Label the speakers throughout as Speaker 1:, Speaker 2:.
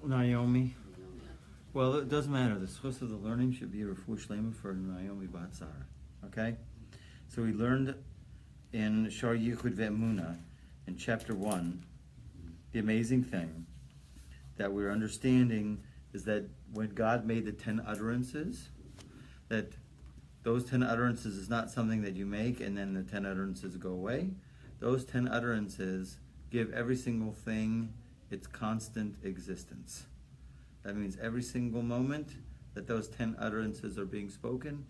Speaker 1: Naomi. Well, it doesn't matter. The source of the learning should be a refuah shlema for Naomi Bat Sarah. Okay? So we learned in Shar Yichud Ve'emuna in chapter 1, the amazing thing that we're understanding is that when God made the 10 utterances, that those 10 utterances is not something that you make and then the 10 utterances go away. Those 10 utterances give every single thing its constant existence. That means every single moment that those 10 utterances are being spoken,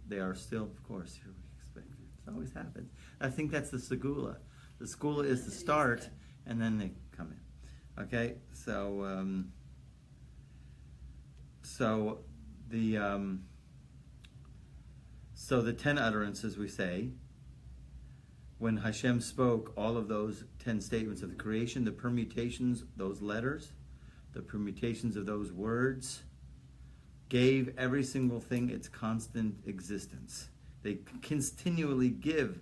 Speaker 1: they are still, of course, here we expect it. It always happens. I think that's the segula. The segula is the start, and then they come in. Okay, so the 10 utterances we say, when Hashem spoke all of those 10 statements of the creation, the permutations, those letters, the permutations of those words, gave every single thing its constant existence. They continually give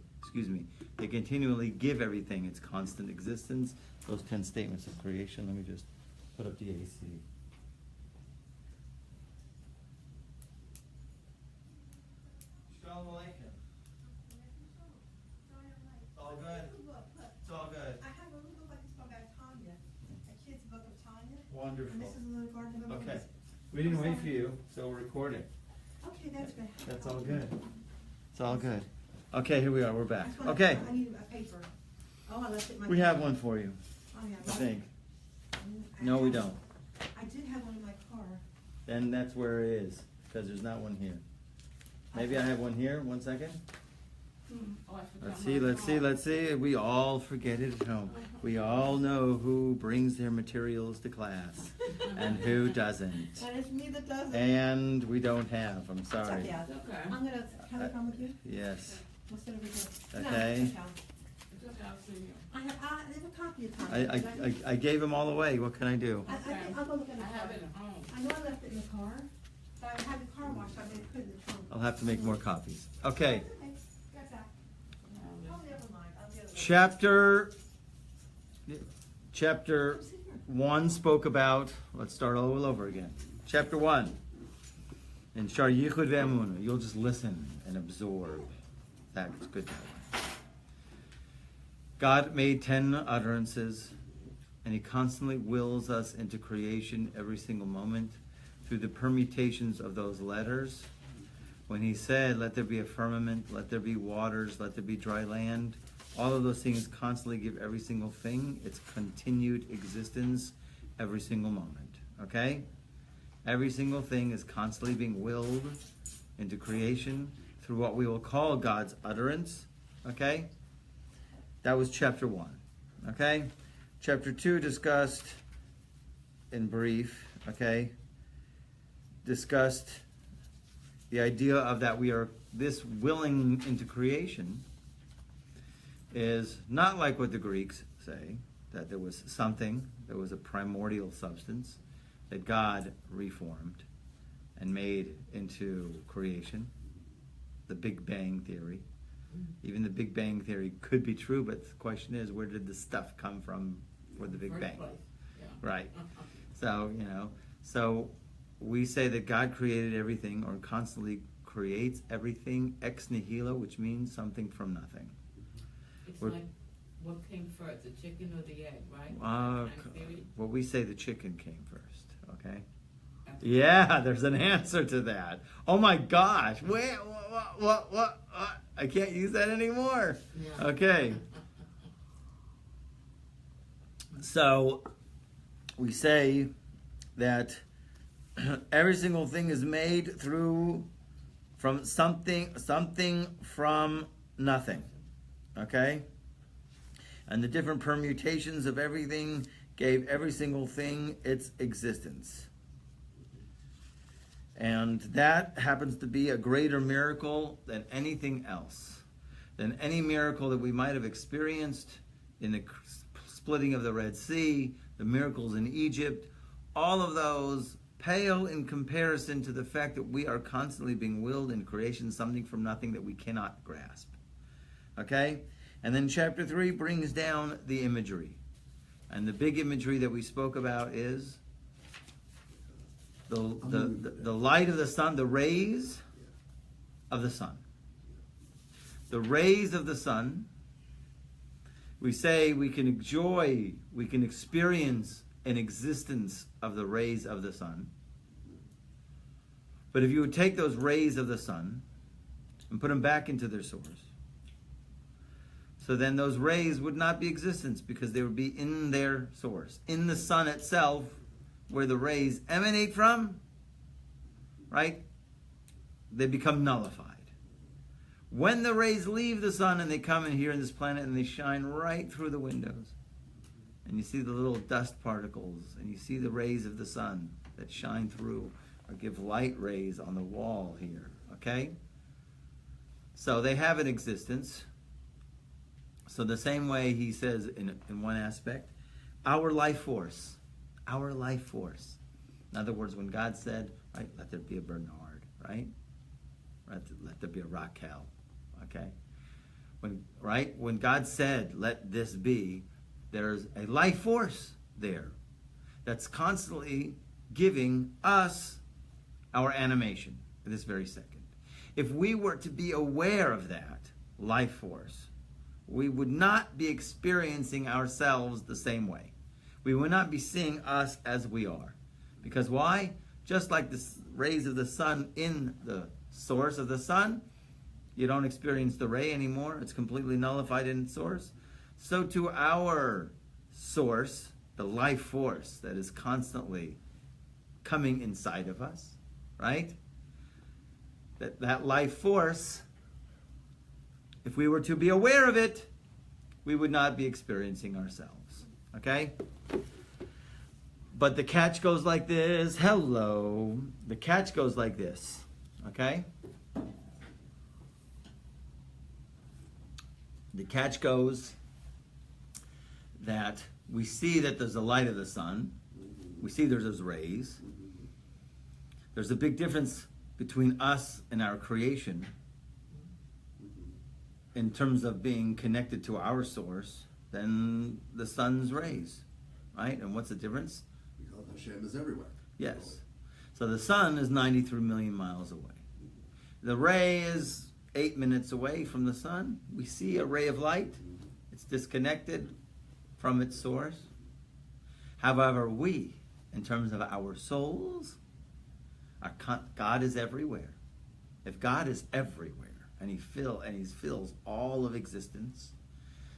Speaker 1: everything its constant existence. Those 10 statements of creation. Let me just put up the AC. Shalom Aleichem. It's all good. It's all good.
Speaker 2: I have a little book like this one about Tanya, a kid's book of Tanya.
Speaker 1: Wonderful.
Speaker 2: And this is a little garden of
Speaker 1: Okay. We didn't wait for you, so we're recording.
Speaker 2: Okay, that's good.
Speaker 1: That's all good. It's all good. Okay, here we are. We're back.
Speaker 2: I
Speaker 1: Okay.
Speaker 2: need a paper. Oh, I left it in my
Speaker 1: We have one for you,
Speaker 2: Oh, yeah.
Speaker 1: I think.
Speaker 2: I
Speaker 1: No, we
Speaker 2: have-
Speaker 1: don't.
Speaker 2: I did have one in my car.
Speaker 1: Then that's where it is, because there's not one here. Maybe I have one here. 1 second.
Speaker 2: Oh, I forgot
Speaker 1: Let's see. We all forget it at home. We all know who brings their materials to class and who doesn't.
Speaker 2: And it's me that does it.
Speaker 1: And we don't have. I'm
Speaker 2: It's
Speaker 1: sorry.
Speaker 2: okay. I'm gonna, can I come with you?
Speaker 1: Yes.
Speaker 2: We'll sit over here.
Speaker 1: Okay.
Speaker 2: No, it's okay. I have a copy of Tanya.
Speaker 1: I gave them all away. What can I do?
Speaker 2: I think I'll go look at the car.
Speaker 3: I have it at home.
Speaker 2: I know I left it in the car, but I had the car washed, so I didn't put it in the trunk.
Speaker 1: I'll have to make more copies. Okay.
Speaker 2: Okay, got that. Oh, never mind. I'll get it later.
Speaker 1: Chapter 1 spoke about, let's start all over again. Chapter 1. In Shar Yichud Ve'emuna, you'll just listen and absorb. That's good. God made 10 utterances, and He constantly wills us into creation every single moment through the permutations of those letters. When He said, let there be a firmament, let there be waters, let there be dry land, all of those things constantly give every single thing its continued existence every single moment. Okay? Every single thing is constantly being willed into creation through what we will call God's utterance. Okay? That was chapter 1. Okay? Chapter 2 discussed, in brief, okay, discussed the idea of that we are, this willing into creation is not like what the Greeks say, that there was something, there was a primordial substance that God reformed and made into creation. The Big Bang Theory. Even the Big Bang Theory could be true, but the question is, where did the stuff come from for the Big Bang?
Speaker 3: Yeah.
Speaker 1: Right. So, so we say that God created everything, or constantly creates everything ex nihilo, which means something from nothing.
Speaker 3: It's
Speaker 1: We're-
Speaker 3: like, what came first, the chicken or the egg, right?
Speaker 1: Well, we say the chicken came first, okay? Yeah, there's an answer to that. Oh my gosh, wait, what? I can't use that anymore.
Speaker 3: Yeah.
Speaker 1: Okay. So, we say that every single thing is made from something from nothing. Okay? And the different permutations of everything gave every single thing its existence. And that happens to be a greater miracle than anything else. Than any miracle that we might have experienced in the splitting of the Red Sea, the miracles in Egypt. All of those pale in comparison to the fact that we are constantly being willed in creation, something from nothing that we cannot grasp. Okay? And then chapter 3 brings down the imagery. And the big imagery that we spoke about is the light of the sun, the rays of the sun. The rays of the sun, we say we can enjoy, we can experience an existence of the rays of the sun. But if you would take those rays of the sun and put them back into their source, so then those rays would not be existence because they would be in their source, in the sun itself, where the rays emanate from, right? They become nullified. When the rays leave the sun and they come in here in this planet and they shine right through the windows, and you see the little dust particles, and you see the rays of the sun that shine through or give light rays on the wall here, okay? So they have an existence. So the same way he says in one aspect, our life force. In other words, when God said, right, let there be a Bernard, right? Let there be a Raquel, okay? When God said, let this be, there's a life force there that's constantly giving us our animation at this very second. If we were to be aware of that life force, we would not be experiencing ourselves the same way. We would not be seeing us as we are. Because why? Just like the rays of the sun in the source of the sun, you don't experience the ray anymore. It's completely nullified in its source. So to our source, the life force that is constantly coming inside of us, right? That life force, if we were to be aware of it, we would not be experiencing ourselves. Okay? But the catch goes like this. Hello. The catch goes like this. Okay? The catch goes that we see that there's a light of the sun. We see there's those rays. There's a big difference between us and our creation in terms of being connected to our source than the sun's rays, right? And what's the difference?
Speaker 4: Because Hashem is everywhere.
Speaker 1: Yes. So the sun is 93 million miles away. The ray is 8 minutes away from the sun. We see a ray of light. It's disconnected from its source. However, we, in terms of our souls, God is everywhere. If God is everywhere, and he fills all of existence,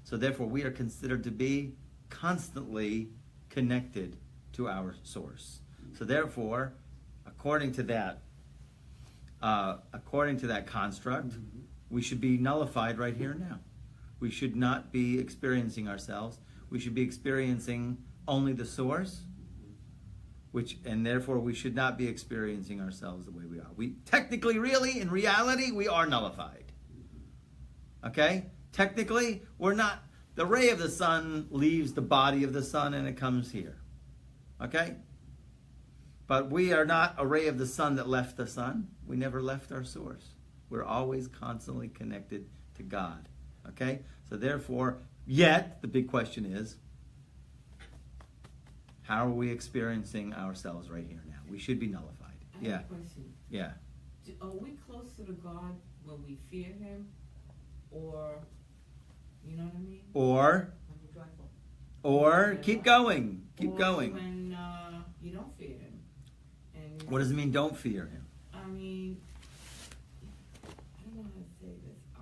Speaker 1: so therefore we are considered to be constantly connected to our source. So therefore, according to that construct, we should be nullified right here and now. We should not be experiencing ourselves. We should be experiencing only the source, and therefore we should not be experiencing ourselves the way we are. We technically, really, in reality, we are nullified. Okay? Technically, we're not. The ray of the sun leaves the body of the sun and it comes here. Okay? But we are not a ray of the sun that left the sun. We never left our source. We're always constantly connected to God. Okay? So therefore, yet, the big question is, how are we experiencing ourselves right here now? We should be nullified.
Speaker 3: I have a question.
Speaker 1: Yeah.
Speaker 3: Are we closer to God when we fear him? Or, you know what I mean?
Speaker 1: Or keep going. Keep
Speaker 3: or
Speaker 1: going.
Speaker 3: When you don't fear him. And
Speaker 1: What does it mean, don't fear him?
Speaker 3: I mean, I don't know how to say this. I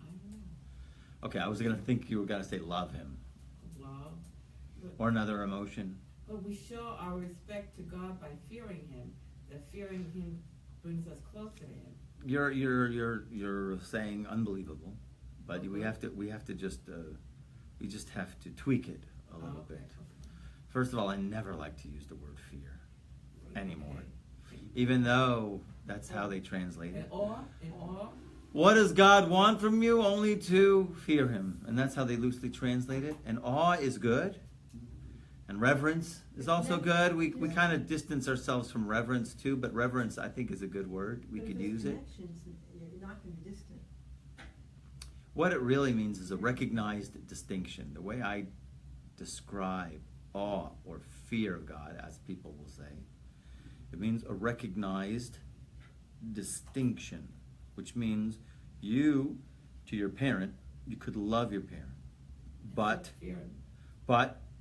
Speaker 3: don't know.
Speaker 1: Okay, I was going to think you were going to say love him.
Speaker 3: Love.
Speaker 1: Or another emotion.
Speaker 3: But we show our respect to God by fearing him. That fearing him brings us closer to him.
Speaker 1: You're saying unbelievable, but we have to just have to tweak it a little bit.
Speaker 3: Okay.
Speaker 1: First of all, I never like to use the word fear anymore, even though that's how they translate it.
Speaker 3: In awe.
Speaker 1: What does God want from you? Only to fear him, and that's how they loosely translate it. And awe is good. And reverence is also good. We kind of distance ourselves from reverence too, but reverence I think is a good word. We could use it.
Speaker 2: You're not going to be distant.
Speaker 1: What it really means is a recognized distinction. The way I describe awe or fear of God, as people will say. It means a recognized distinction, which means you, to your parent, you could love your parent, but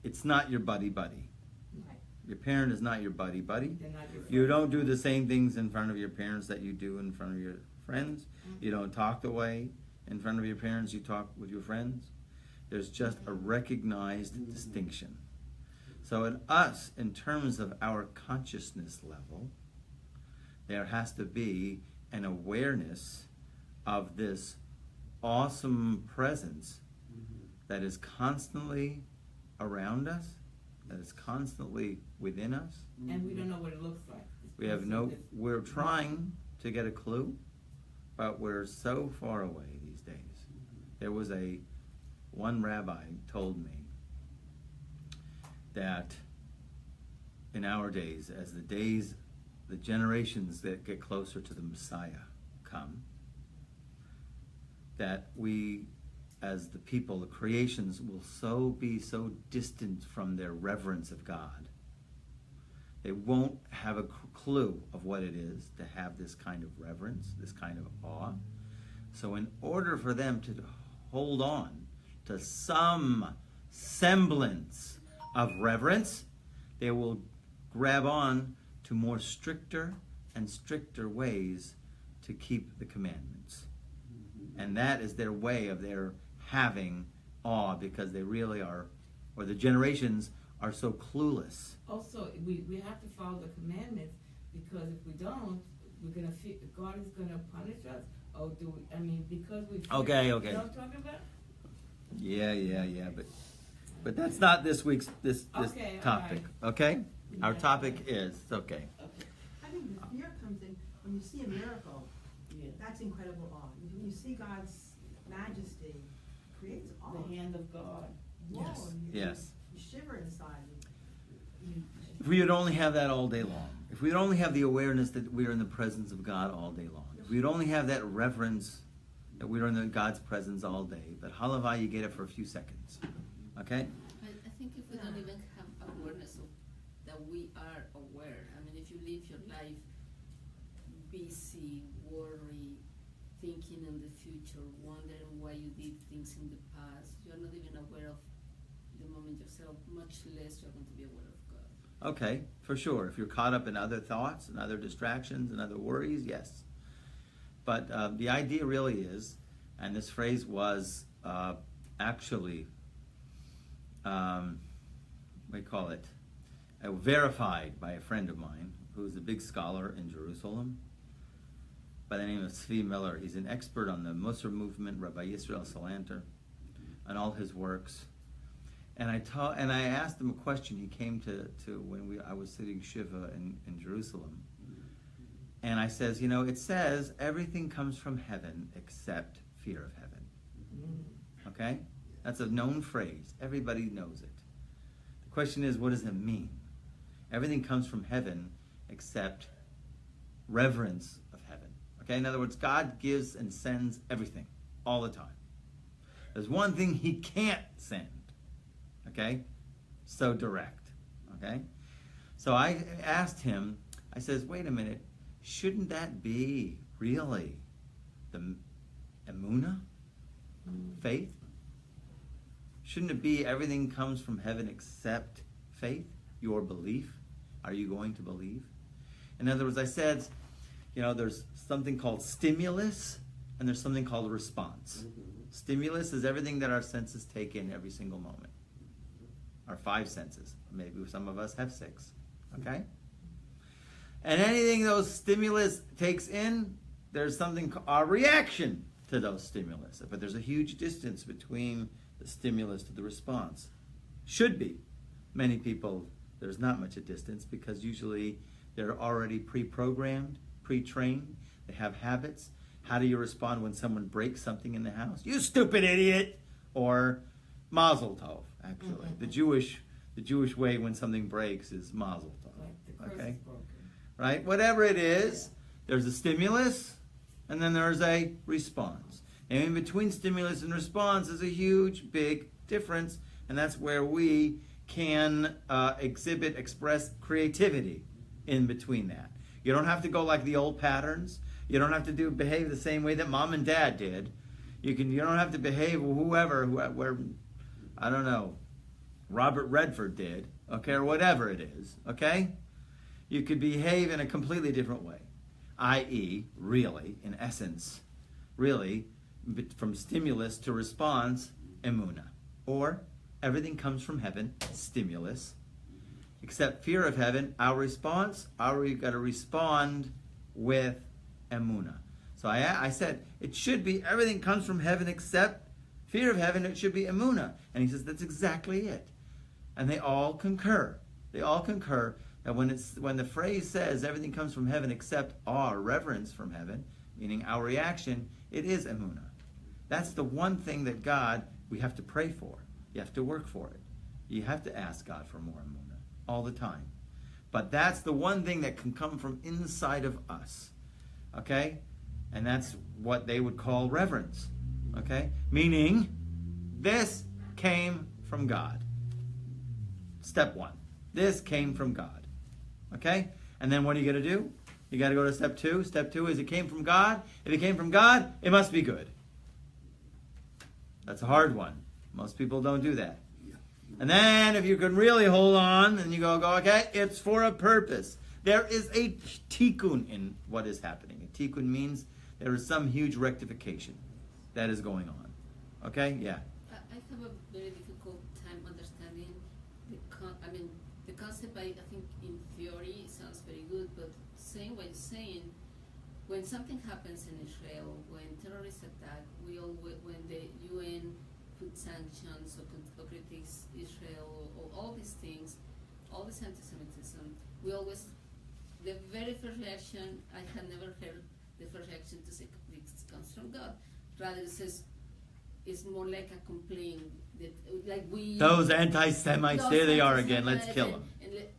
Speaker 1: it's not your buddy-buddy.
Speaker 3: Right.
Speaker 1: Your parent is not your buddy-buddy.
Speaker 3: They're not your
Speaker 1: You
Speaker 3: friends.
Speaker 1: don't do the same things in front of your parents that you do in front of your friends. You don't talk the way in front of your parents you talk with your friends. There's just a recognized distinction. So in us, in terms of our consciousness level, there has to be an awareness of this awesome presence that is constantly around us, that is constantly within us.
Speaker 3: And we don't know what it looks like.
Speaker 1: We're trying to get a clue, but we're so far away these days. There was one rabbi told me that in our days, as the generations that get closer to the Messiah come, that we, as the people, the creations, will be so distant from their reverence of God. They won't have a clue of what it is to have this kind of reverence, this kind of awe. So in order for them to hold on to some semblance of reverence, they will grab on to more stricter and stricter ways to keep the commandments. And that is their way of their having awe, because they really are, or the generations are so clueless.
Speaker 3: Also, we have to follow the commandments, because if we don't, we're gonna feel God is gonna punish us. Oh, because we fear,
Speaker 1: Okay.
Speaker 3: You know what I'm talking about?
Speaker 1: Yeah. But that's not this week's this
Speaker 3: Okay,
Speaker 1: topic.
Speaker 3: all right.
Speaker 1: Okay? Our topic is okay.
Speaker 2: I think the fear comes in when you see a miracle.
Speaker 3: Yeah.
Speaker 2: That's incredible awe. When you see God's majesty, it creates awe.
Speaker 3: The hand of God.
Speaker 2: Whoa,
Speaker 1: Yes.
Speaker 2: You
Speaker 1: Yes.
Speaker 2: shiver inside.
Speaker 1: If we would only have that all day long, if we would only have the awareness that we are in the presence of God all day long, if we would only have that reverence that we are in God's presence all day, but halavai, you get it for a few seconds. Okay?
Speaker 5: I think if we don't even have awareness of that we are aware. I mean, if you live your life busy, worry, thinking in the future, wondering why you did things in the past, you're not even aware of the moment yourself, much less you're going to be aware of God.
Speaker 1: Okay, for sure. If you're caught up in other thoughts and other distractions and other worries, yes. But the idea really is, and this phrase was actually, we call it, verified by a friend of mine who's a big scholar in Jerusalem by the name of Tzvi Miller. He's an expert on the Musar movement, Rabbi Yisrael Salanter, and all his works. And I asked him a question. He came to when I was sitting Shiva in Jerusalem. And I says, it says everything comes from heaven except fear of heaven. Okay? That's a known phrase. Everybody knows it. The question is, what does it mean? Everything comes from heaven except reverence of heaven. Okay? In other words, God gives and sends everything all the time. There's one thing he can't send. Okay? So direct. Okay? So I asked him, I says, wait a minute, shouldn't that be really the emunah? Faith? Shouldn't it be everything comes from heaven except faith? Your belief? Are you going to believe? In other words, I said, there's something called stimulus and there's something called response. Stimulus is everything that our senses take in every single moment. Our 5 senses. Maybe some of us have 6. Okay? And anything those stimulus takes in, there's something, a reaction to those stimulus. But there's a huge distance between the stimulus to the response. Should be. Many people, there's not much a distance because usually they're already pre-programmed, pre-trained. They have habits. How do you respond when someone breaks something in the house? You stupid idiot! Or mazel tov, actually. The Jewish way when something breaks is mazel tov.
Speaker 3: Like the curse
Speaker 1: Okay?
Speaker 3: is broken.
Speaker 1: Right? Whatever it is, there's a stimulus and then there's a response. And in between stimulus and response is a huge, big difference And that's where we can express creativity in between that. You don't have to go like the old patterns. You don't have to behave the same way that mom and dad did. You don't have to behave where I don't know, Robert Redford did, okay, or whatever it is, okay? You could behave in a completely different way, i.e., really, in essence, really, from stimulus to response, emunah, or everything comes from heaven, stimulus, except fear of heaven, our response, we've got to respond with emunah. So I said, it should be everything comes from heaven except fear of heaven, it should be emunah. And he says, that's exactly it. And they all concur. They all concur that when the phrase says everything comes from heaven except our reverence from heaven, meaning our reaction, it is emunah. That's the one thing that God, we have to pray for. You have to work for it. You have to ask God for more emunah all the time. But that's the one thing that can come from inside of us. Okay? And that's what they would call reverence. Okay? Meaning, this came from God. Step one. This came from God. Okay? And then what are you going to do? You got to go to step two. Step two is it came from God. If it came from God, it must be good. That's a hard one. Most people don't do that. And then if you can really hold on, and you go, okay, it's for a purpose. There is a tikkun in what is happening. A tikkun means there is some huge rectification that is going on. Okay? Yeah.
Speaker 5: I have a very difficult time understanding the concept. I think in theory it sounds very good, but saying what you're saying, when something happens in Israel, when terrorists attack, when the UN put sanctions or critiques Israel or all these things, all this anti-Semitism, the very first reaction, I had never heard the first reaction to say this comes from God. Rather it says it's more like a complaint that like we
Speaker 1: those anti-Semites, there they are again, let's kill them.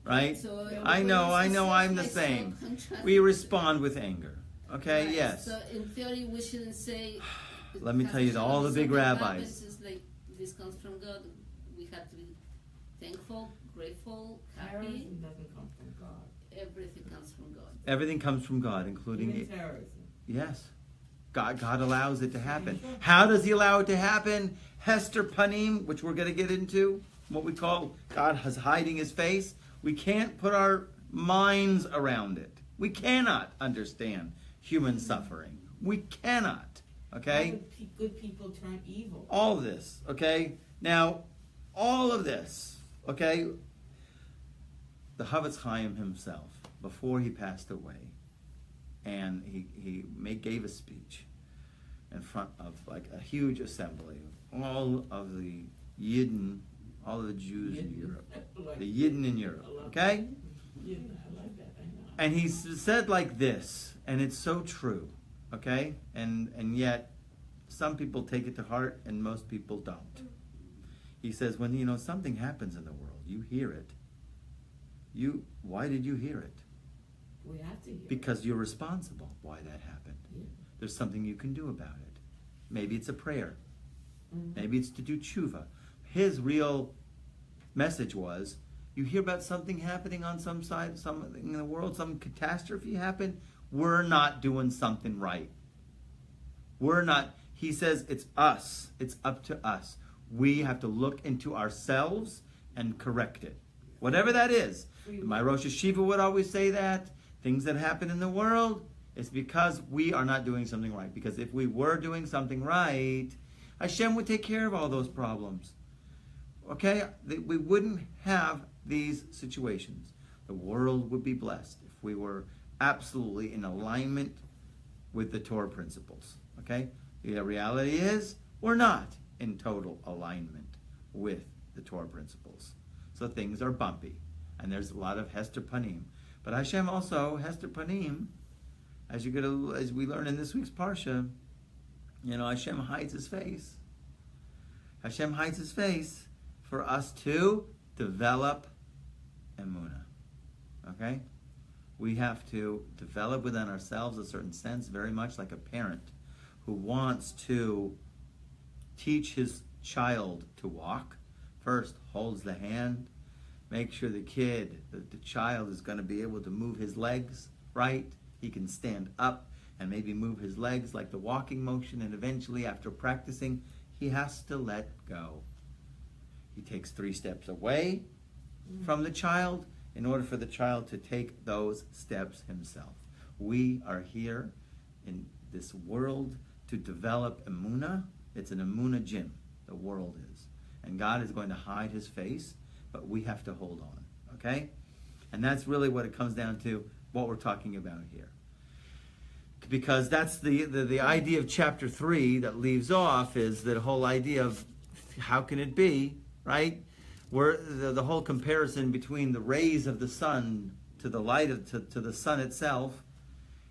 Speaker 1: Right?
Speaker 5: So
Speaker 1: I know, I'm the same. We respond with anger. Okay,
Speaker 5: right.
Speaker 1: yes.
Speaker 5: So in theory we shouldn't say
Speaker 1: let me tell you, all the big rabbis.
Speaker 5: It's like this comes from God. We have to be thankful, grateful, happy.
Speaker 3: Terrorism doesn't come from God.
Speaker 5: Everything comes from God.
Speaker 1: Everything comes from God, including
Speaker 3: Even
Speaker 1: it.
Speaker 3: terrorism.
Speaker 1: Yes. God allows it to happen. How does he allow it to happen? Hester Panim, which we're going to get into, what we call God is hiding his face. We can't put our minds around it. We cannot understand human suffering. We cannot. Okay?
Speaker 3: How do good people turn evil?
Speaker 1: All of this. Okay? Now, all of this. Okay? The Chavetz Chaim himself, before he passed away, and he gave a speech in front of like a huge assembly of all of the Yidden, all of the Jews in Europe, the Yidden in Europe, okay?
Speaker 3: Yeah, I like that. I know.
Speaker 1: And he said like this, and it's so true, okay? And yet some people take it to heart and most people don't. He says, when something happens in the world, you hear it. Why did you hear it?
Speaker 3: We have to hear.
Speaker 1: Because you're responsible why that happened.
Speaker 3: Yeah.
Speaker 1: There's something you can do about it. Maybe it's a prayer.
Speaker 3: Mm-hmm.
Speaker 1: Maybe it's to do tshuva. His real message was, you hear about something happening on some side, something in the world, some catastrophe happened, we're not doing something right. We're not. He says it's us. It's up to us. We have to look into ourselves and correct it. Whatever that is. My Rosh Hashiva would always say that. Things that happen in the world, it's because we are not doing something right. Because if we were doing something right, Hashem would take care of all those problems. Okay? We wouldn't have these situations. The world would be blessed if we were absolutely in alignment with the Torah principles. Okay? The reality is, we're not in total alignment with the Torah principles. So things are bumpy. And there's a lot of Hester Panim. But Hashem also, Hester Panim, as we learn in this week's Parsha, Hashem hides his face. Hashem hides his face for us to develop emunah. Okay? We have to develop within ourselves a certain sense, very much like a parent who wants to teach his child to walk. first holds the hand, make sure the child is going to be able to move his legs, right? He can stand up and maybe move his legs like the walking motion, and eventually after practicing, he has to let go. He takes 3 steps away from the child in order for the child to take those steps himself. We are here in this world to develop emunah. It's an emunah gym, the world is. And God is going to hide his face, but we have to hold on, okay? And that's really what it comes down to, what we're talking about here. Because that's the idea of chapter 3 that leaves off, is the whole idea of how can it be, right? Where the whole comparison between the rays of the sun to the light to the sun itself,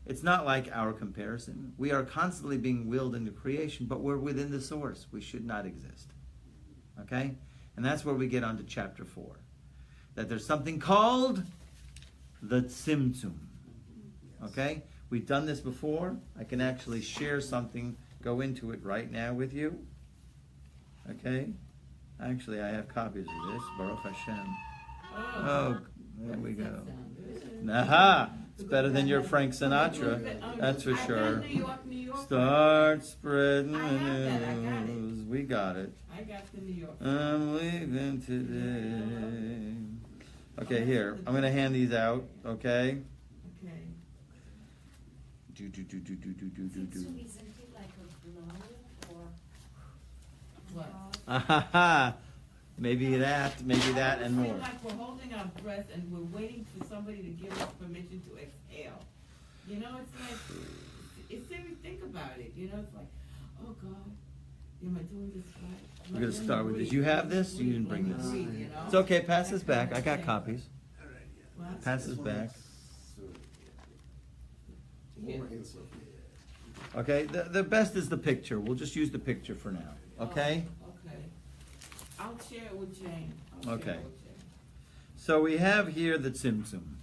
Speaker 1: it's not like our comparison. We are constantly being willed into creation, but we're within the source. We should not exist. Okay? And that's where we get on to chapter 4. That there's something called the symptom. Okay? We've done this before. I can actually share something, go into it right now with you. Okay? Actually, I have copies of this. Baruch Hashem. Oh, there we go. Aha! It's better than your Frank Sinatra. That's for sure.
Speaker 3: New York.
Speaker 1: Start spreading the news. We got it.
Speaker 3: I got the New York.
Speaker 1: I'm leaving today. Okay, here. I'm going to hand these out, okay?
Speaker 3: Okay.
Speaker 1: Do.
Speaker 2: Isn't it like a glow or
Speaker 3: What?
Speaker 1: Ahaha. Maybe that, and more.
Speaker 3: I feel like we're holding our breath and we're waiting for somebody to give us permission to exhale. You know, it's like, it's serious, think about it. You know, it's like, oh God, am I doing this right?
Speaker 1: We're going to start with this. You have this? You didn't bring this.
Speaker 3: Breathe, you know?
Speaker 1: It's okay, pass this back. I got copies.
Speaker 3: What?
Speaker 1: Pass this back.
Speaker 3: Yeah.
Speaker 1: Okay, the best is the picture. We'll just use the picture for now. Okay?
Speaker 3: Okay. I'll share it with Jane.
Speaker 1: Okay. So we have here the symptom.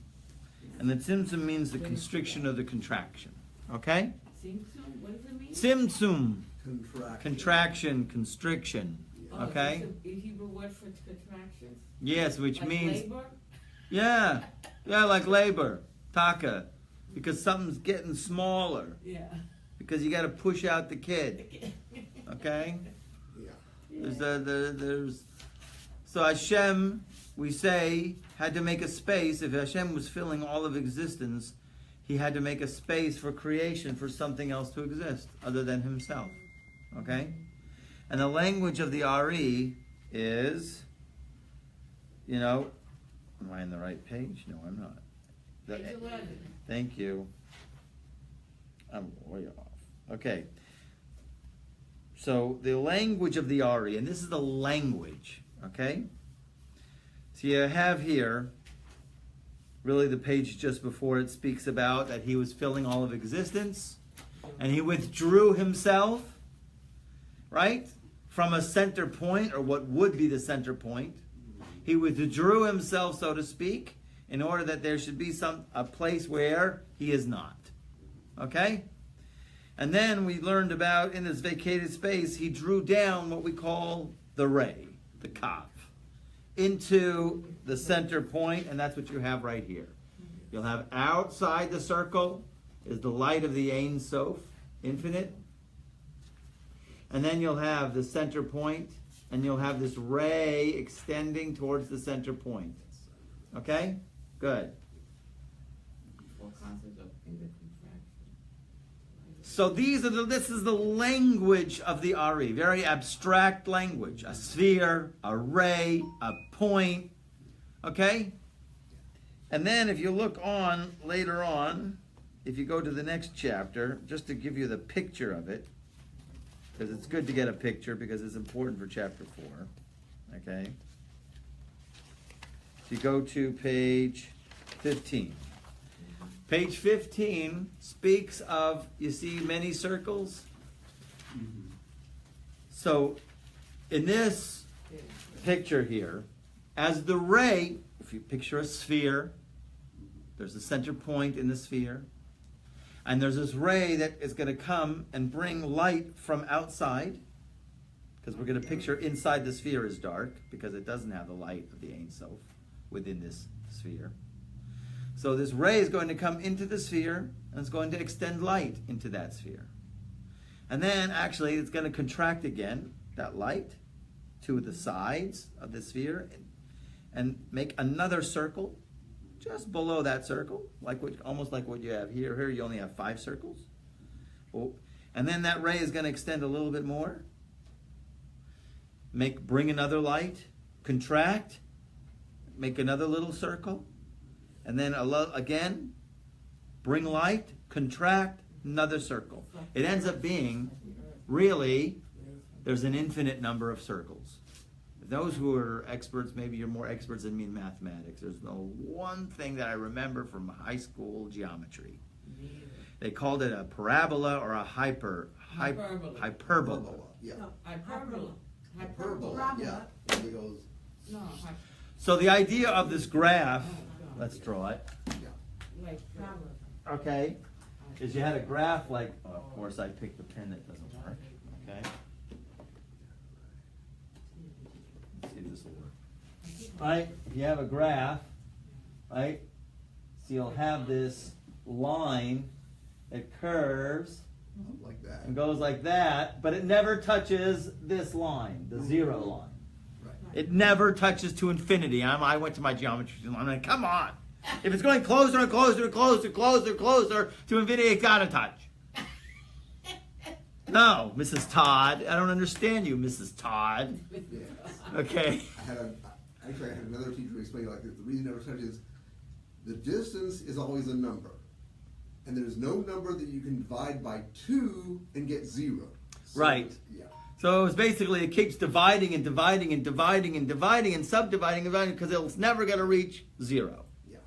Speaker 1: And the symptom means the constriction or the contraction. Okay?
Speaker 3: Symptom? What does it mean?
Speaker 1: Symptom.
Speaker 4: Contraction.
Speaker 1: Contraction, constriction.
Speaker 3: Oh,
Speaker 1: Okay?
Speaker 3: it's a Hebrew word for contractions?
Speaker 1: Yes, which
Speaker 3: Like
Speaker 1: means...
Speaker 3: labor?
Speaker 1: Yeah. Yeah, like labor. Taka. Because something's getting smaller.
Speaker 3: Yeah.
Speaker 1: Because you got to push out the kid. Okay?
Speaker 4: Yeah.
Speaker 1: There's so Hashem, we say, had to make a space. If Hashem was filling all of existence, he had to make a space for creation, for something else to exist other than himself. Okay? And the language of the Ari is, you know, am I on the right page? No, I'm not.
Speaker 3: Page 11.
Speaker 1: Thank you. I'm way off. Okay. So the language of the Ari, and this is the language, okay? So you have here, really the page just before it speaks about that he was filling all of existence, and he withdrew himself, right? From a center point, or what would be the center point. He withdrew himself, so to speak, in order that there should be a place where he is not. Okay? And then we learned about, in this vacated space, he drew down what we call the ray, the kav, into the center point, and that's what you have right here. You'll have outside the circle is the light of the Ein Sof, infinite. And then you'll have the center point, and you'll have this ray extending towards the center point. Okay? Good.
Speaker 3: Four concepts of in the contraction.
Speaker 1: So this is the language of the Ari, very abstract language. A sphere, a ray, a point. Okay? And then if you look on later on, if you go to the next chapter, just to give you the picture of it, because it's good to get a picture because it's important for chapter 4. Okay? If you go to page 15. Page 15 speaks of, you see many circles? So, in this picture here, as the ray, if you picture a sphere, there's a center point in the sphere, and there's this ray that is going to come and bring light from outside, because we're going to picture inside the sphere is dark because it doesn't have the light of the Ein Sof within this sphere. So this ray is going to come into the sphere and it's going to extend light into that sphere. And then actually it's going to contract again, that light, to the sides of the sphere and make another circle just below that circle, almost like what you have here. Here you only have 5 circles. Oh, and then that ray is going to extend a little bit more. Bring another light, contract, make another little circle, and then again, bring light, contract, another circle. It ends up being, really, there's an infinite number of circles. Those who are experts, maybe you're more experts than me in mathematics. There's no one thing that I remember from high school geometry. They called it a parabola or a hyperbola.
Speaker 4: Yeah.
Speaker 3: Hyperbola.
Speaker 4: Hyperbola. Yeah. And it goes.
Speaker 3: No,
Speaker 1: So the idea of this graph, let's draw it.
Speaker 4: Yeah.
Speaker 3: like
Speaker 1: Okay, is you had a graph like, of course I picked the pen that doesn't work. Okay. Let's see if this will work. Right, if you have a graph, right, so you'll have this line that curves
Speaker 4: Like that.
Speaker 1: and goes like that, but it never touches this line, the 0 line.
Speaker 4: Right.
Speaker 1: It never touches to infinity. I went to my geometry. I'm like, come on. If it's going closer and closer and closer, closer to infinity, it's got to touch. No, Mrs. Todd. I don't understand you, Mrs. Todd.
Speaker 4: Yes.
Speaker 1: Okay.
Speaker 4: I had another teacher explain like this. The reason it never touches, the distance is always a number. And there's no number that you can divide by 2 and get 0. So,
Speaker 1: Right.
Speaker 4: Yeah.
Speaker 1: So it's basically, it keeps dividing and dividing and dividing and dividing and subdividing and dividing because it's never going to reach 0.
Speaker 4: Yeah.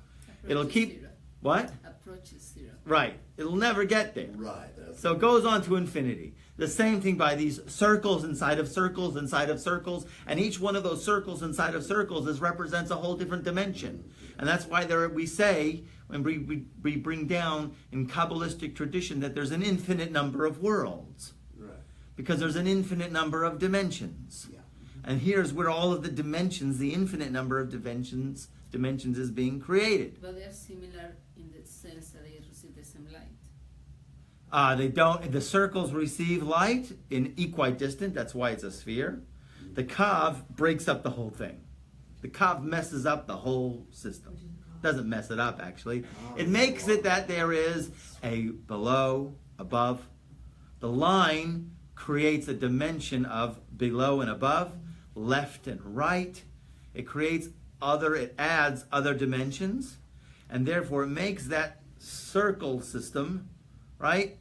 Speaker 1: It'll keep,
Speaker 5: Zero.
Speaker 1: what?
Speaker 5: Approaches 0.
Speaker 1: Right. It'll never get there.
Speaker 4: Right. That's
Speaker 1: So it goes on to infinity. The same thing by these circles inside of circles inside of circles, and each one of those circles inside of circles represents a whole different dimension. And that's why we say, when we bring down in Kabbalistic tradition, that there's an infinite number of worlds.
Speaker 4: right.
Speaker 1: Because there's an infinite number of dimensions.
Speaker 4: Yeah.
Speaker 1: And here's where all of the dimensions, the infinite number of dimensions is being created.
Speaker 5: But they are similar in the sense that they receive the same light.
Speaker 1: They don't. The circles receive light in equidistant. That's why it's a sphere. The Kav breaks up the whole thing. The Kav messes up the whole system. Doesn't mess it up, actually. It makes it that there is a below, above. The line creates a dimension of below and above, left and right. It adds other dimensions, and therefore it makes that circle system, right,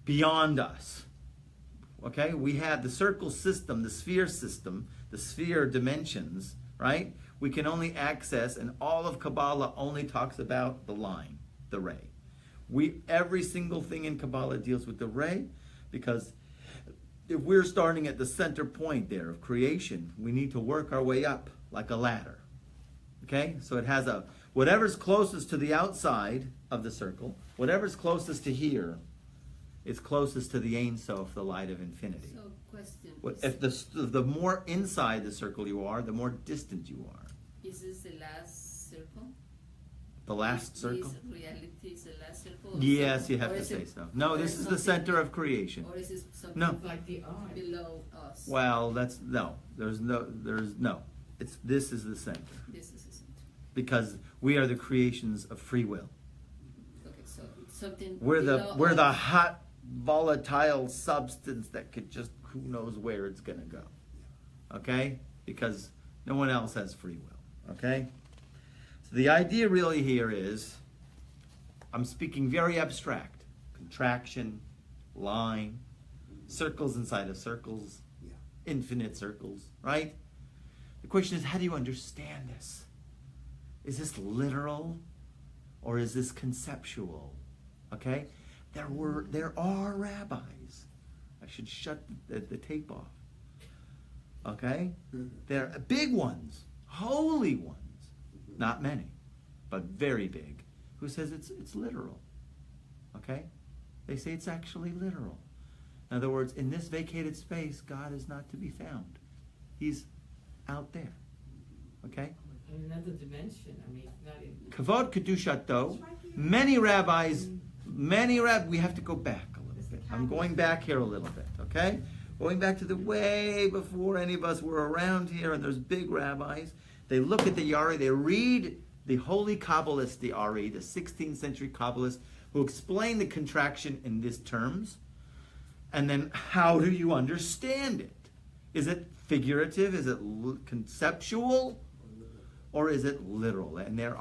Speaker 1: beyond us. Okay, we have the circle system, the sphere dimensions, right? We can only access, and all of Kabbalah only talks about the line, the ray. Every single thing in Kabbalah deals with the ray, because if we're starting at the center point there of creation, we need to work our way up like a ladder. Okay, so it has whatever's closest to the outside of the circle, whatever's closest to here, is closest to the Ein Sof, the light of infinity.
Speaker 5: So, question.
Speaker 1: If the more inside the circle you are, the more distant you are.
Speaker 5: Is this the last circle?
Speaker 1: The last circle?
Speaker 5: Is reality is the last circle?
Speaker 1: Yes, you have
Speaker 5: or
Speaker 1: to
Speaker 5: is
Speaker 1: say
Speaker 5: it-
Speaker 1: so. No,
Speaker 5: or
Speaker 1: this is the
Speaker 5: something-
Speaker 1: center of creation.
Speaker 5: Or is it something
Speaker 1: No.
Speaker 3: like the eye.
Speaker 5: below us?
Speaker 1: Well, there's no. This is the center.
Speaker 5: This is the center.
Speaker 1: Because we are the creations of free will.
Speaker 5: Okay, so it's something
Speaker 1: We're
Speaker 5: below
Speaker 1: the
Speaker 5: us.
Speaker 1: hot, volatile substance that could just, who knows where it's going to go. Okay? Because no one else has free will. Okay? So the idea really here is, I'm speaking very abstract. Contraction, line, circles inside of circles,
Speaker 4: Yeah.
Speaker 1: infinite circles, right? The question is, how do you understand this? Is this literal or is this conceptual? Okay? There are rabbis. I should shut the tape off. Okay? There are big ones, holy ones, not many, but very big, who says it's literal. Okay? They say it's actually literal. In other words, in this vacated space, God is not to be found. He's out there. Okay?
Speaker 3: In another dimension. I mean, it's not in.
Speaker 1: Kavod Kedushato. Many rabbis, we have to go back a little bit. I'm going back here a little bit, okay? Going back to the way before any of us were around here, and there's big rabbis. They look at the Yari, they read the holy Kabbalists, the Ari, the 16th century Kabbalists, who explain the contraction in these terms. And then how do you understand it? Is it figurative? Is it conceptual? Or is it literal? And there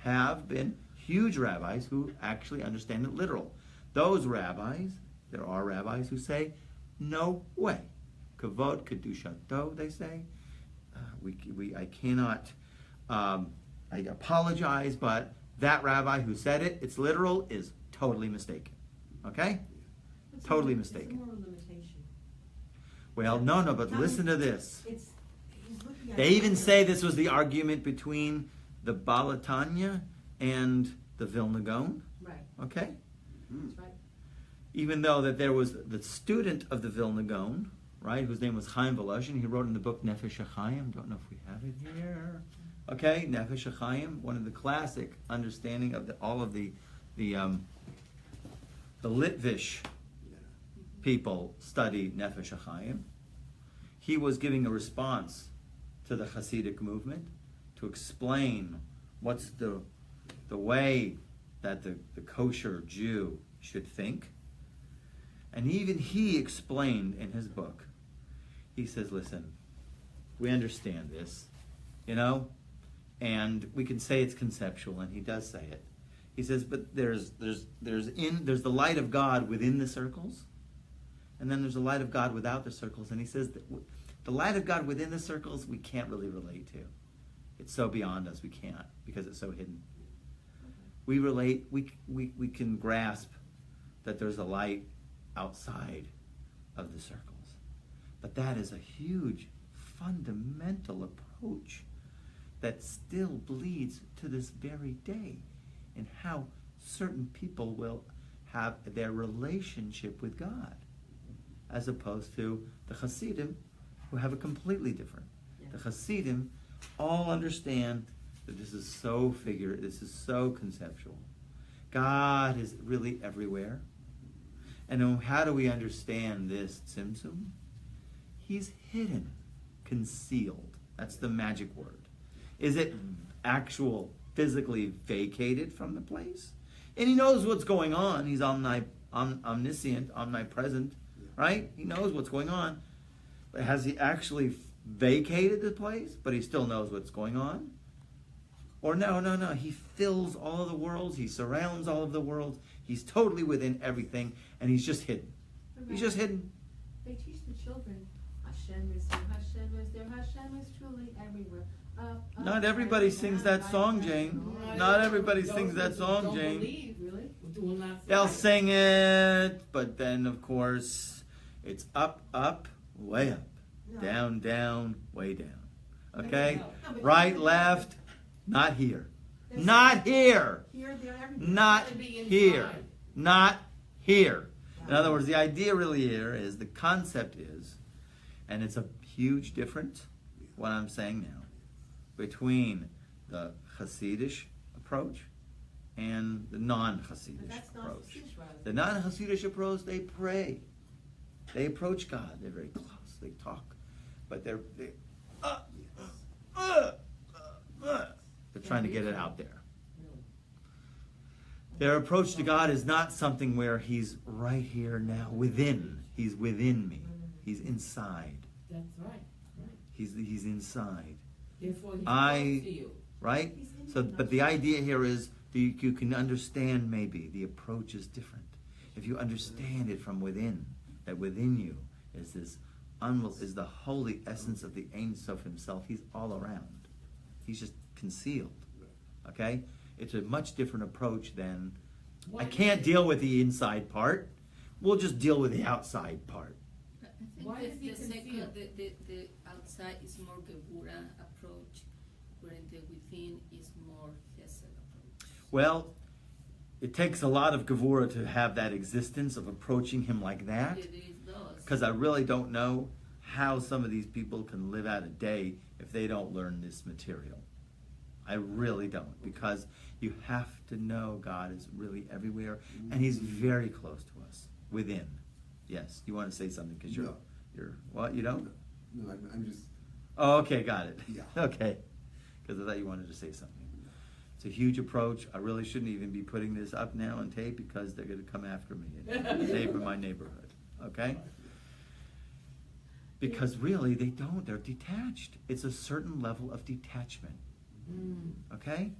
Speaker 1: have been huge rabbis who actually understand it literal. Those rabbis, there are rabbis who say, no way. Kavod Kedushato, they say. I cannot, I apologize, but that rabbi who said it, it's literal, is totally mistaken. Okay? Totally mistaken.
Speaker 2: It's a moral limitation.
Speaker 1: Well, no, but listen to this.
Speaker 2: He's looking at
Speaker 1: They even say this was the argument between the Tanya and the Vilna Gaon.
Speaker 2: Right.
Speaker 1: Okay?
Speaker 2: That's right.
Speaker 1: Even though that there was the student of the Vilna Gaon, right, whose name was Chaim Volozhin. He wrote in the book Nefesh HaChaim. Don't know if we have it here. Okay, Nefesh HaChaim, one of the classic understanding of all of the Litvish people study Nefesh HaChaim. He was giving a response to the Hasidic movement to explain what's the way that the kosher Jew should think. And even he explained in his book, he says, listen, we understand this, and we can say it's conceptual, and he does say it. He says, but there's the light of God within the circles, and then there's the light of God without the circles. And he says that the light of God within the circles we can't really relate to. It's so beyond us, we can't, because it's so hidden. We relate, we can grasp that there's a light outside of the circles. But that is a huge, fundamental approach that still bleeds to this very day in how certain people will have their relationship with God, as opposed to the Hasidim, who have a completely different. The Hasidim all understand that this is so this is so conceptual. God is really everywhere. And how do we understand this symptom? He's hidden, concealed. That's the magic word. Is it actual, physically vacated from the place? And he knows what's going on. He's omniscient, omnipresent, right? He knows what's going on. But has he actually vacated the place, but he still knows what's going on? Or no. He fills all of the worlds. He surrounds all of the worlds. He's totally within everything, and he's just hidden. He's just hidden.
Speaker 2: They teach the children, Hashem is there, Hashem is there, Hashem is truly everywhere.
Speaker 1: Not everybody sings that song, Jane. Not everybody sings that song, Jane.
Speaker 3: Believe, really?
Speaker 1: They'll sing it, but then, of course, it's up, way up. Down, way down. Okay? Right, left, not here. Not here.
Speaker 2: Here, there, everywhere.
Speaker 1: Not here. Not here. In other words, the idea really here is, the concept is, and it's a huge difference, what I'm saying now, between the Hasidic approach and the non-Hasidic approach. The non-Hasidic approach, they pray. They approach God. They're very close. They talk. But they're trying to get it out there. Their approach to God is not something where he's right here now, within. He's within me. He's inside.
Speaker 3: That's right.
Speaker 1: He's inside.
Speaker 3: Therefore, he's close to you.
Speaker 1: Right? So, but the idea here is you can understand maybe the approach is different. If you understand it from within, that within you is is the holy essence of the Ein Sof himself. He's all around. He's just concealed. Okay? It's a much different approach than, I can't deal with the inside part. We'll just deal with the outside part.
Speaker 5: I think the outside is more Gevura approach, where the within is more Chesed approach.
Speaker 1: Well, it takes a lot of gevura to have that existence of approaching him like that.
Speaker 5: It does.
Speaker 1: Because I really don't know how some of these people can live out a day if they don't learn this material. I really don't, because you have to know God is really everywhere, and He's very close to us, within. Yes, you want to say something because
Speaker 4: No.
Speaker 1: you're what? You don't?
Speaker 4: No, I'm just.
Speaker 1: Oh, okay, got it.
Speaker 4: Yeah.
Speaker 1: Okay, because I thought you wanted to say something. It's a huge approach. I really shouldn't even be putting this up now on tape because they're going to come after me in my neighborhood. Okay? Because really, they don't. They're detached. It's a certain level of detachment. Okay?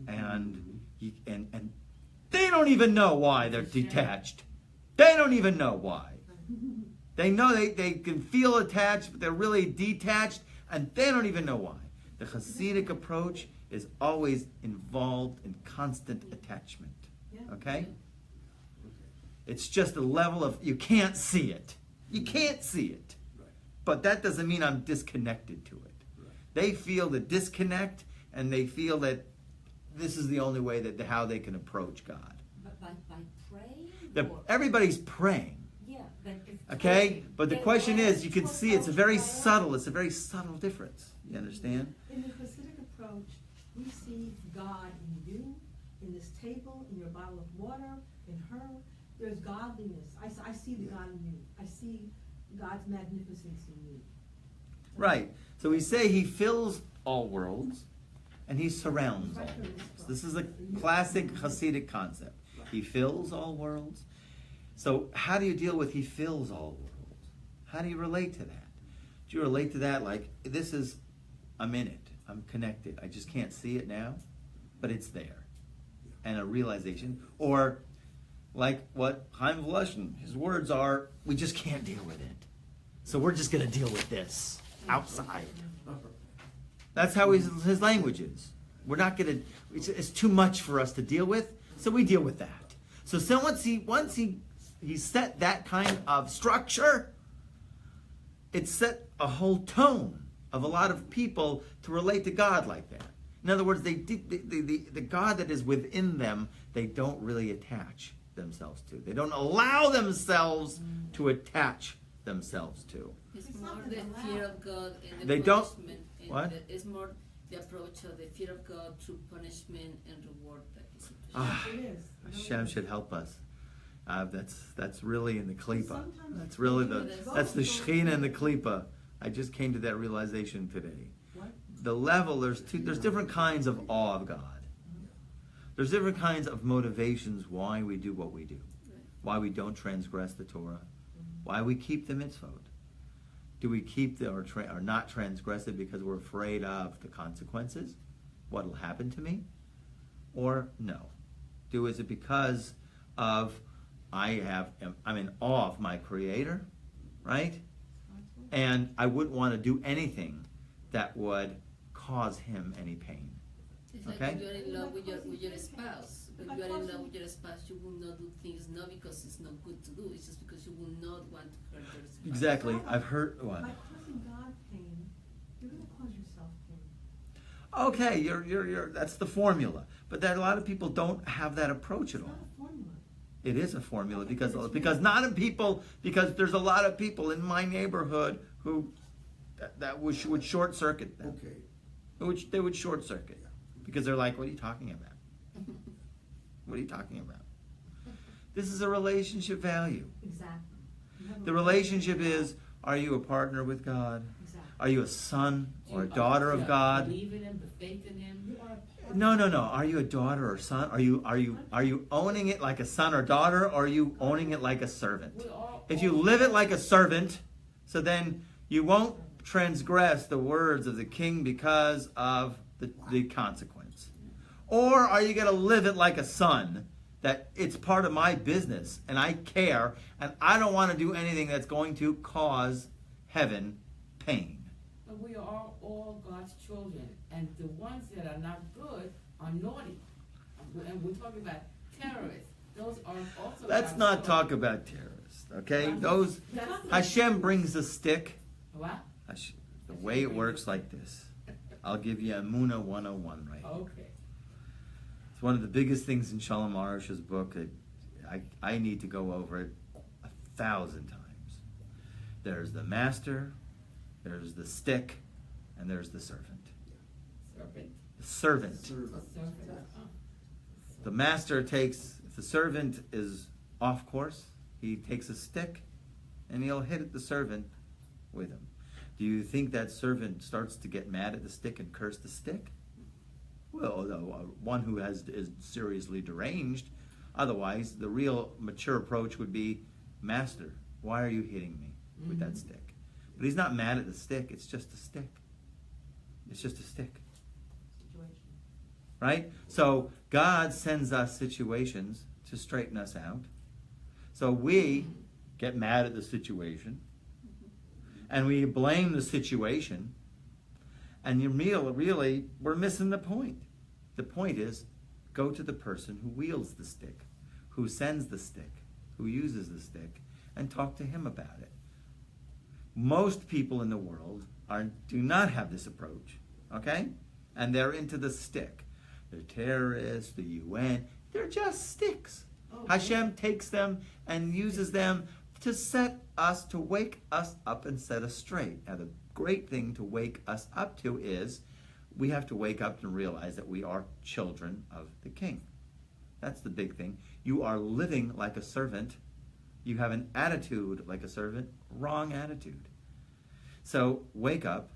Speaker 1: And they don't even know why they're detached. They don't even know why. They know they can feel attached, but they're really detached, and they don't even know why. The Hasidic approach is always involved in constant attachment. Okay? It's just a level of, you can't see it. You can't see it. But that doesn't mean I'm disconnected to it. They feel the disconnect, and they feel that this is the only way that how they can approach God.
Speaker 6: But by praying?
Speaker 1: Everybody's praying.
Speaker 6: Yeah, but it's
Speaker 1: Okay? But the question is, you can see it's a very subtle difference. You understand?
Speaker 2: In the Hasidic approach, we see God in you, in this table, in your bottle of water, in her. There's godliness. I see the God in you. I see God's magnificence in you.
Speaker 1: Right. So we say He fills all worlds, and He surrounds all worlds. This is a classic Hasidic concept. He fills all worlds. So how do you deal with He fills all worlds? How do you relate to that? Do you relate to that like, I'm in it, I'm connected, I just can't see it now, but it's there. And a realization. Or like what Chaim Vlushin, his words are, we just can't deal with it. So we're just going to deal with this outside. That's how his language is. We're not going to, it's too much for us to deal with, so we deal with that. So once he set that kind of structure, it set a whole tone of a lot of people to relate to God like that. In other words, the God that is within them, they don't really attach themselves to. They don't allow themselves to attach themselves to.
Speaker 5: It's more the fear of God and the
Speaker 1: They don't-
Speaker 5: punishment. And
Speaker 1: what?
Speaker 5: It's more the approach of the fear of God through punishment and reward. That is
Speaker 1: Ah,
Speaker 2: It is.
Speaker 1: Hashem should help us. That's really in the klipa.
Speaker 2: Sometimes
Speaker 1: That's really
Speaker 2: it's
Speaker 1: that's the shechina and the klipa. I just came to that realization today.
Speaker 2: What?
Speaker 1: The level, there's different kinds of awe of God. There's different kinds of motivations why we do what we do. Why we don't transgress the Torah. Why we keep the mitzvot. Do we keep or not transgress it because we're afraid of the consequences? What will happen to me? Or no? Is it because of I'm in awe of my Creator, right? And I wouldn't want to do anything that would cause Him any pain.
Speaker 5: It's like
Speaker 1: Okay?
Speaker 5: if you're in love with your spouse. If you are in love with your spouse, you will not do things not because it's not good to do. It's just because you will not want to hurt your spouse.
Speaker 1: Exactly. I've heard what?
Speaker 2: By causing God pain, you're going to cause yourself pain.
Speaker 1: Okay, you're that's the formula. But a lot of people don't have that approach at
Speaker 2: It's
Speaker 1: all.
Speaker 2: not a formula.
Speaker 1: It is a formula because there's a lot of people in my neighborhood who that would short circuit them.
Speaker 4: Okay.
Speaker 1: They would short circuit because they're like, what are you talking about? What are you talking about? This is a relationship value.
Speaker 2: Exactly. You have a
Speaker 1: The relationship is, are you a partner with God?
Speaker 2: Exactly.
Speaker 1: Are you a son or a
Speaker 3: You
Speaker 1: daughter of God?
Speaker 3: Believe in Him, the faith in Him.
Speaker 2: You are a part
Speaker 1: No. Are you a daughter or son? Are you owning it like a son or daughter, or are you owning it like a servant?
Speaker 3: We're all-
Speaker 1: If you live it like a servant, so then you won't transgress the words of the king because of the consequence. Or are you going to live it like a son, that it's part of my business and I care and I don't want to do anything that's going to cause heaven pain?
Speaker 3: But we are all God's children, and the ones that are not good are naughty. And we're talking about terrorists. Those are also.
Speaker 1: Let's
Speaker 3: God's
Speaker 1: not
Speaker 3: children.
Speaker 1: talk about terrorists, okay? Those Hashem brings a stick.
Speaker 3: What?
Speaker 1: The way it works like this. I'll give you Emunah 101 right here.
Speaker 3: Okay.
Speaker 1: It's one of the biggest things in Shalom Arish's book. I need to go over it 1,000 times. There's the master, there's the stick, and there's the servant.
Speaker 3: Serpent.
Speaker 1: The servant.
Speaker 3: Serpent.
Speaker 1: The master takes, if the servant is off course, he takes a stick and he'll hit the servant with him. Do you think that servant starts to get mad at the stick and curse the stick? Well, one who is seriously deranged. Otherwise, the real mature approach would be, Master, why are you hitting me with that stick? But he's not mad at the stick. It's just a stick. It's just a stick.
Speaker 2: Situation.
Speaker 1: Right? So God sends us situations to straighten us out. So we get mad at the situation, and we blame the situation, and really, we're missing the point. The point is, go to the person who wields the stick, who sends the stick, who uses the stick, and talk to him about it. Most people in the world do not have this approach, okay? And they're into the stick. They're terrorists, the UN, they're just sticks. Hashem takes them and uses them to wake us up and set us straight. Now, the great thing to wake us up to is we have to wake up and realize that we are children of the King. That's the big thing. You are living like a servant. You have an attitude like a servant. Wrong attitude. So wake up.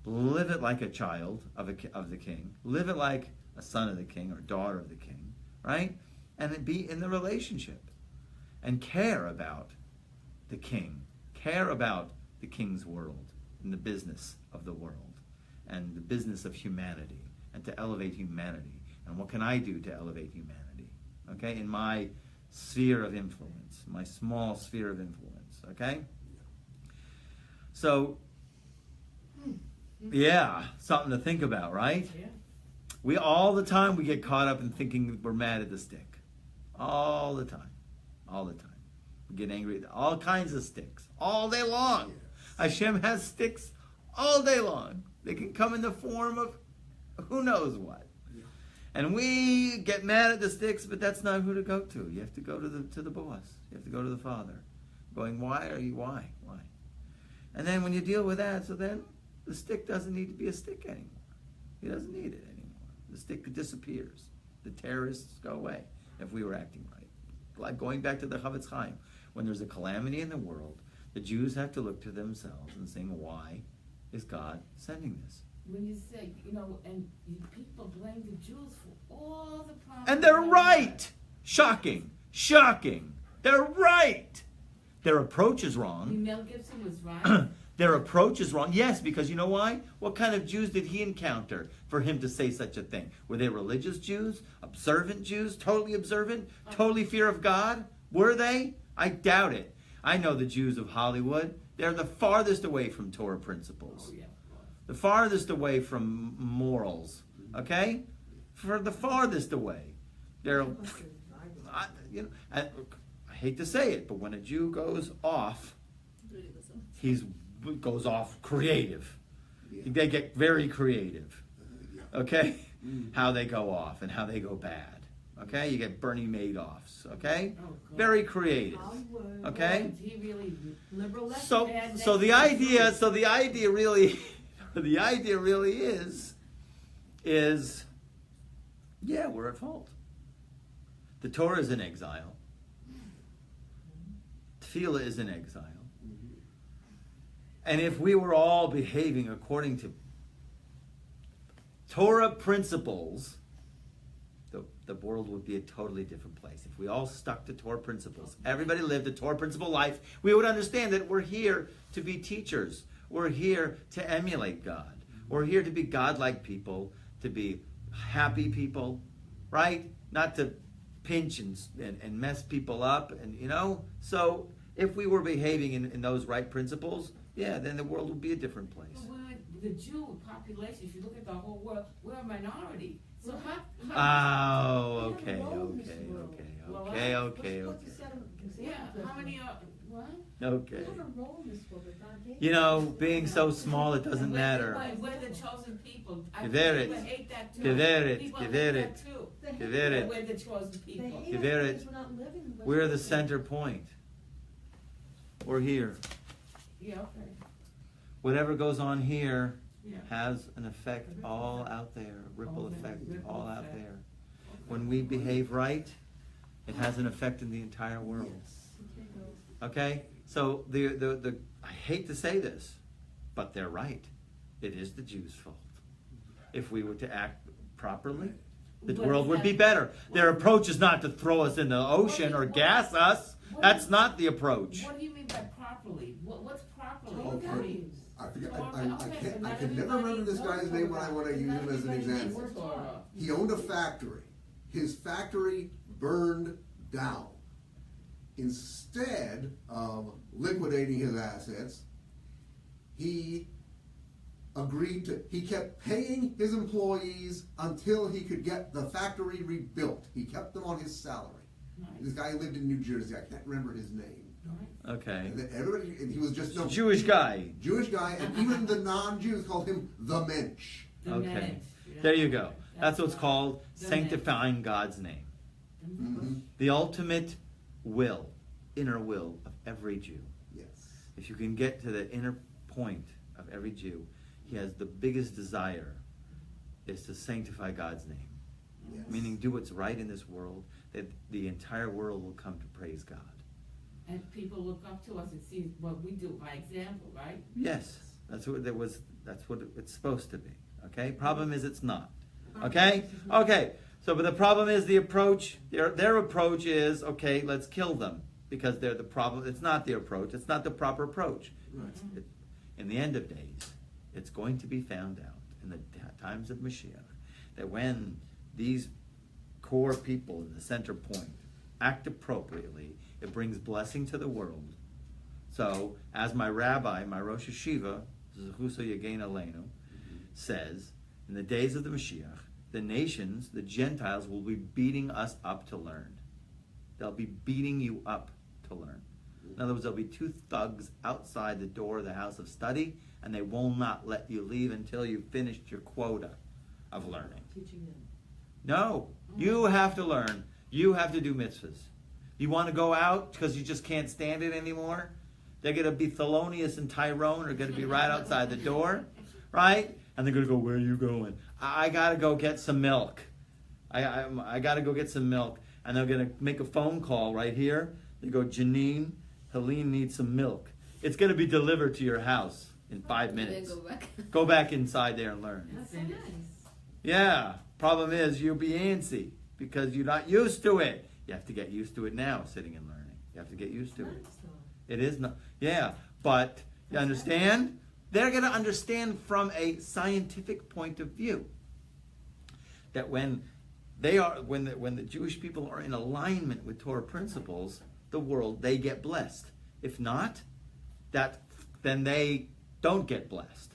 Speaker 1: Live it like a child of the King. Live it like a son of the King or daughter of the King. Right? And then be in the relationship. And care about the King. Care about the King's world and the business of the world and the business of humanity and to elevate humanity. And what can I do to elevate humanity? Okay? In my sphere of influence, my small sphere of influence. Okay? So, yeah, something to think about, right?
Speaker 3: Yeah.
Speaker 1: We all the time we get caught up in thinking we're mad at the stick. All the time. All the time. We get angry at all kinds of sticks. All day long. Hashem has sticks all day long. They can come in the form of who knows what. And we get mad at the sticks, but that's not who to go to. You have to go to the boss. You have to go to the Father. Going, why? And then when you deal with that, so then the stick doesn't need to be a stick anymore. He doesn't need it anymore. The stick disappears. The terrorists go away if we were acting right. Like going back to the Chavetz Chaim. When there's a calamity in the world, the Jews have to look to themselves and saying, why is God sending this?
Speaker 3: When you say, and people blame the Jews for all the problems.
Speaker 1: And they're right! Shocking. They're right! Their approach is wrong.
Speaker 3: Mel Gibson was right.
Speaker 1: Their approach is wrong. Yes, because you know why? What kind of Jews did he encounter for him to say such a thing? Were they religious Jews? Observant Jews? Totally observant? Totally fear of God? Were they? I doubt it. I know the Jews of Hollywood. They're the farthest away from Torah principles.
Speaker 3: Oh, yeah.
Speaker 1: The farthest away from morals. Okay? For the farthest away. They're, I hate to say it, but when a Jew goes off, he goes off creative. They get very creative. Okay? How they go off and how they go bad. Okay? You get Bernie Madoffs. Okay? Very creative. Okay?
Speaker 3: He really
Speaker 2: Liberal left.
Speaker 1: So the idea really is yeah, we're at fault. The Torah is in exile. Tefillah is in exile. And if we were all behaving according to Torah principles, the world would be a totally different place. If we all stuck to Torah principles, everybody lived a Torah principle life, we would understand that we're here to be teachers. We're here to emulate God. We're here to be God-like people, to be happy people, right? Not to pinch and mess people up, and So if we were behaving in those right principles, yeah, then the world would be a different place.
Speaker 3: Well, the Jew population, if you look at the whole world, we're a minority. So how
Speaker 1: Oh, okay.
Speaker 3: Yeah, how many What?
Speaker 1: Okay.
Speaker 2: We have a role in this world that God gave
Speaker 1: You know,
Speaker 2: us.
Speaker 1: being so small, it doesn't matter.
Speaker 3: We're the chosen people. I
Speaker 1: Geveret.
Speaker 3: people hate that too.
Speaker 1: Geveret.
Speaker 3: People hate
Speaker 1: Geveret.
Speaker 3: that too.
Speaker 2: They hate
Speaker 1: Geveret.
Speaker 2: us.
Speaker 3: We're the chosen
Speaker 2: They
Speaker 3: people.
Speaker 2: hate
Speaker 1: Geveret.
Speaker 2: us because we're not living what
Speaker 1: We're the
Speaker 2: we're
Speaker 1: center point. We're here.
Speaker 3: Yeah, okay.
Speaker 1: Whatever goes on here
Speaker 3: Yeah.
Speaker 1: has an effect all out there, ripple
Speaker 3: All there,
Speaker 1: effect
Speaker 3: ripple
Speaker 1: all out
Speaker 3: effect.
Speaker 1: there. When we behave right, it has an effect in the entire world.
Speaker 2: You can't go.
Speaker 1: Okay? So the I hate to say this, but they're right. It is the Jews' fault. If we were to act properly, the
Speaker 3: What
Speaker 1: world
Speaker 3: is
Speaker 1: would
Speaker 3: that?
Speaker 1: be better. Their approach is not to throw us in the ocean or gas us. That's not the approach.
Speaker 3: What do you mean by properly? What's properly?
Speaker 2: Torah
Speaker 4: Okay.
Speaker 2: values.
Speaker 4: I forget.
Speaker 3: Torah,
Speaker 4: I
Speaker 3: okay,
Speaker 4: can't.
Speaker 3: but
Speaker 4: I
Speaker 3: not
Speaker 4: can never
Speaker 3: everybody
Speaker 4: remember this
Speaker 3: knows
Speaker 4: guy's name when I
Speaker 3: Torah.
Speaker 4: want to use him as an
Speaker 3: Everybody knows
Speaker 4: example.
Speaker 3: Torah.
Speaker 4: He owned a factory. His factory burned down. Instead of liquidating his assets, he kept paying his employees until he could get the factory rebuilt. He kept them on his salary. This guy lived in New Jersey. I can't remember his name.
Speaker 1: Okay.
Speaker 4: And then everybody, and he was just no
Speaker 1: Jewish guy.
Speaker 4: Jewish guy, and even the non-Jews called him the Mensch.
Speaker 3: The
Speaker 1: Okay.
Speaker 3: minute, yeah.
Speaker 1: There you go. That's what's
Speaker 3: right.
Speaker 1: called
Speaker 3: The
Speaker 1: sanctifying God's name.
Speaker 4: Mhm.
Speaker 1: The ultimate will, inner will of every Jew.
Speaker 4: Yes.
Speaker 1: If you can get to the inner point of every Jew, he has the biggest desire is to sanctify God's name.
Speaker 4: Yes.
Speaker 1: Meaning do what's right in this world, that the entire world will come to praise God.
Speaker 3: And people look up to us and see what we do by example, right?
Speaker 1: Yes, that's what it's supposed to be. Okay? Problem is it's not. Okay? Okay. So but the problem is the approach, their approach is, okay, let's kill them. Because they're the problem. It's not the approach. It's not the proper approach.
Speaker 4: Right.
Speaker 1: In the end of days, it's going to be found out in the times of Mashiach that when these core people in the center point act appropriately, it brings blessing to the world. So, as my rabbi, my Rosh Hashiva, Zechuso Yagein Aleinu, says, in the days of the Mashiach, the nations, the Gentiles, will be beating us up to learn. They'll be beating you up to learn. In other words, there'll be two thugs outside the door of the house of study, and they will not let you leave until you've finished your quota of learning.
Speaker 2: Teaching them.
Speaker 1: No, you have to learn. You have to do mitzvahs. You want to go out because you just can't stand it anymore? They're going to be Thelonious and Tyrone are going to be right outside the door, right? And they're going to go, where are you going? I got to go get some milk. I got to go get some milk. And they're going to make a phone call right here. They go, Janine, Helene needs some milk. It's going to be delivered to your house in 5 minutes.
Speaker 5: Then go back.
Speaker 1: Go back inside there and learn.
Speaker 2: That's so nice.
Speaker 1: Yeah. Problem is you'll be antsy because you're not used to it. You have to get used to it now, sitting and learning. You have to get used to it.
Speaker 2: Nice, though.
Speaker 1: It is not. Yeah, but you understand? They're going to understand from a scientific point of view that when the Jewish people are in alignment with Torah principles, the world, they get blessed. If not, then they don't get blessed,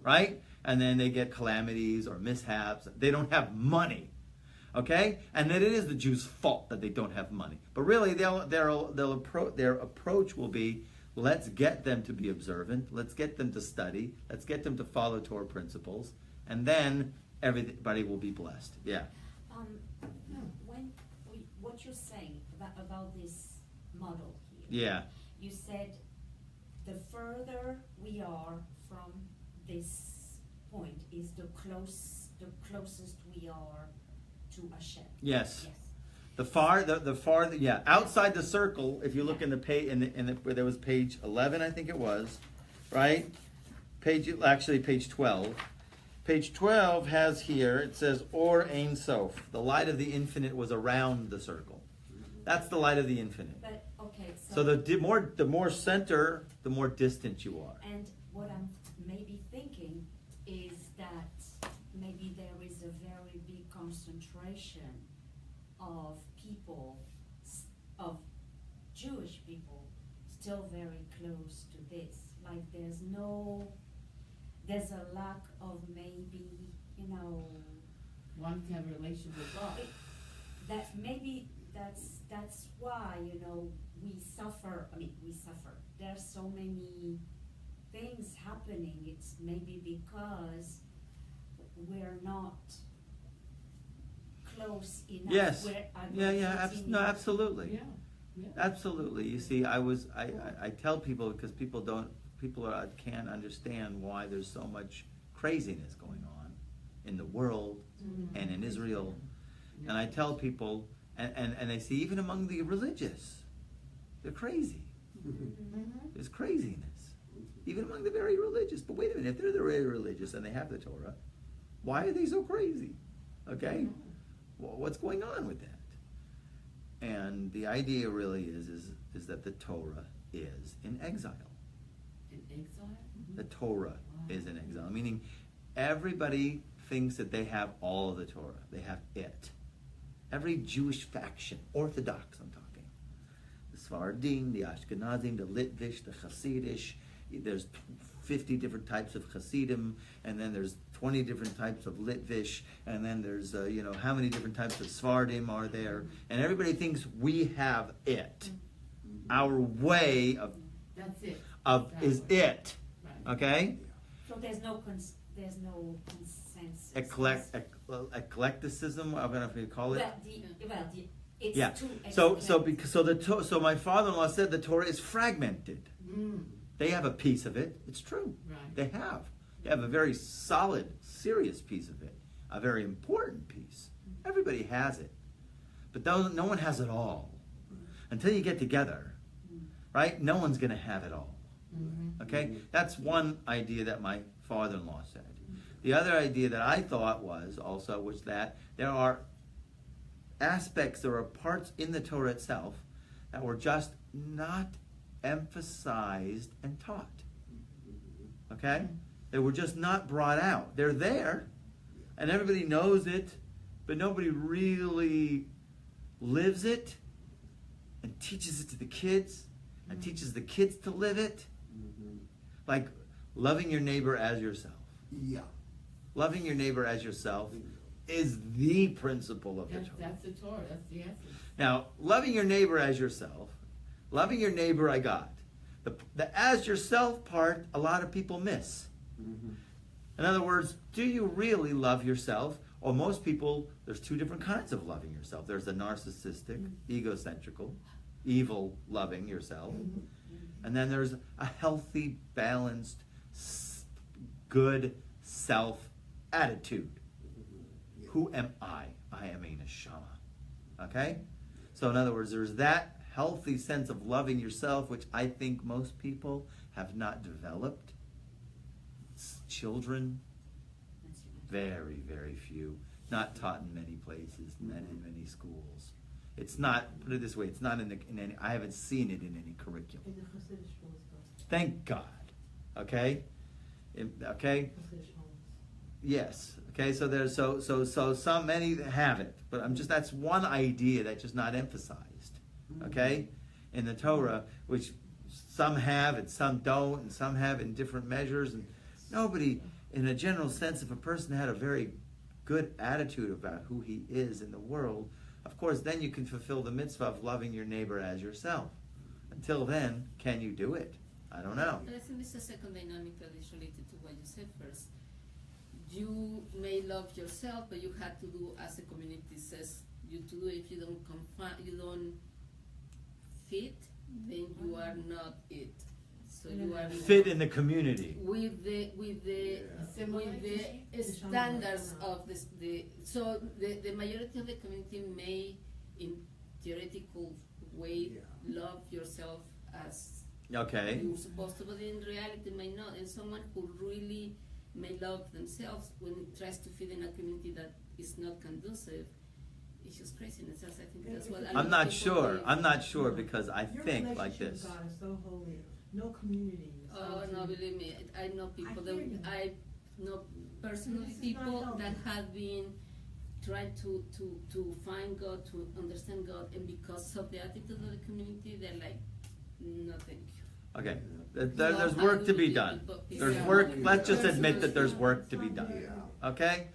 Speaker 1: right? And then they get calamities or mishaps. They don't have money, okay? And then it is the Jews' fault that they don't have money. But really, their approach will be, let's get them to be observant. Let's get them to study. Let's get them to follow Torah principles, and then everybody will be blessed. Yeah.
Speaker 6: What you're saying about this model here.
Speaker 1: Yeah.
Speaker 6: You said the further we are from this point is the closest we are to Hashem.
Speaker 1: Yes.
Speaker 6: Yes.
Speaker 1: The far, yeah, outside the circle. If you look in the page, where there was page 11, I think it was, right? Page 12. Page 12 has here. It says Or Ein Sof. The light of the infinite was around the circle. That's the light of the infinite.
Speaker 6: But okay,
Speaker 1: So the more center, the more distant you are.
Speaker 6: and what I'm maybe thinking is that maybe there is a very big concentration of people, of Jewish people, still very close to this. Like there's a lack of maybe,
Speaker 3: One can have a relationship with God.
Speaker 6: that maybe that's why, we suffer. I mean, we suffer. There are so many things happening. It's maybe because we're not close enough.
Speaker 1: Yes.
Speaker 6: We're
Speaker 1: No, absolutely.
Speaker 3: Yeah. Yeah.
Speaker 1: Absolutely. You see, I tell people, because people can't understand why there's so much craziness going on in the world and in Israel.
Speaker 3: Yeah.
Speaker 1: And I tell people, and they see even among the religious, they're crazy. There's craziness. Even among the very religious. But wait a minute, if they're the very religious and they have the Torah, why are they so crazy? Okay? Well, what's going on with that? And the idea really is that the Torah is in exile.
Speaker 3: In exile?
Speaker 1: The Torah is in exile, meaning everybody thinks that they have all of the Torah. They have it. Every Jewish faction, Orthodox I'm talking, the Sephardim, the Ashkenazim, the Litvish, the Hasidish, there's 50 different types of Hasidim, and then there's 20 different types of Litvish, and then there's, how many different types of Sephardim are there, and everybody thinks we have it. Our way of
Speaker 3: That's it.
Speaker 1: is it.
Speaker 3: Right.
Speaker 1: Okay?
Speaker 6: So there's no consensus.
Speaker 1: Eclecticism, I don't know if you call it.
Speaker 6: It's
Speaker 1: Yeah.
Speaker 6: too
Speaker 1: So my father-in-law said the Torah is fragmented. They have a piece of it. It's true.
Speaker 3: Right.
Speaker 1: They have. They have a very solid, serious piece of it. A very important piece. Everybody has it. But no one has it all. Until you get together, right? No one's going to have it all. Okay? That's one idea that my father-in-law said. The other idea that I thought was that there are aspects, there are parts in the Torah itself that were just not emphasized and taught. Okay? They were just not brought out. They're there, and everybody knows it, but nobody really lives it and teaches it to the kids and teaches the kids to live it. Like loving your neighbor as yourself.
Speaker 4: Yeah.
Speaker 1: Loving your neighbor as yourself is the principle of the Torah.
Speaker 3: That's the Torah. That's the essence.
Speaker 1: Now, loving your neighbor as yourself, loving your neighbor I got. The as yourself part, a lot of people miss. In other words, do you really love yourself? Or most people, there's two different kinds of loving yourself. There's the narcissistic, egocentrical, evil loving yourself. And then there's a healthy, balanced, good self attitude. Who am I? I am a neshama. Okay? So in other words, there's that healthy sense of loving yourself, which I think most people have not developed. Children, very, very few. Not taught in many places, not in many schools. It's not, put it this way, it's not in any, I haven't seen it in any curriculum.
Speaker 2: In the Hasidic schools, though.
Speaker 1: Thank God. Okay? Okay?
Speaker 2: Hasidic homes.
Speaker 1: Yes. Okay, so there's so many that have it, but that's one idea that's just not emphasized. Okay? In the Torah, which some have and some don't, and some have in different measures, and nobody, in a general sense, if a person had a very good attitude about who he is in the world, of course, then you can fulfill the mitzvah of loving your neighbor as yourself. Until then, can you do it? I don't know.
Speaker 5: But I think it's a second dynamic that is related to what you said first. You may love yourself, but you have to do as the community says you to do. If you don't fit, then you are not it. So you are
Speaker 1: Fit in the community.
Speaker 5: with the standards of so the majority of the community may, in theoretical way, love yourself as
Speaker 1: Okay.
Speaker 5: you're supposed to, but in reality may not. And someone who really may love themselves, when it tries to fit in a community that is not conducive, it's just craziness. I think that's what
Speaker 1: I'm not sure. I'm not sure because I
Speaker 2: Your
Speaker 1: think like
Speaker 2: relationship
Speaker 1: this.
Speaker 2: with God is so holy. No community. is
Speaker 5: Oh
Speaker 2: so
Speaker 5: no,
Speaker 2: holy.
Speaker 5: believe me, I know people
Speaker 2: I hear you.
Speaker 5: I know personally
Speaker 2: This is
Speaker 5: people
Speaker 2: not
Speaker 5: that
Speaker 2: healthy.
Speaker 5: have been trying to find God, to understand God, and because of the attitude of the community, they're like, no, thank you.
Speaker 1: Okay. There's work to be done. There's work. Let's just admit that there's work to be done. Okay.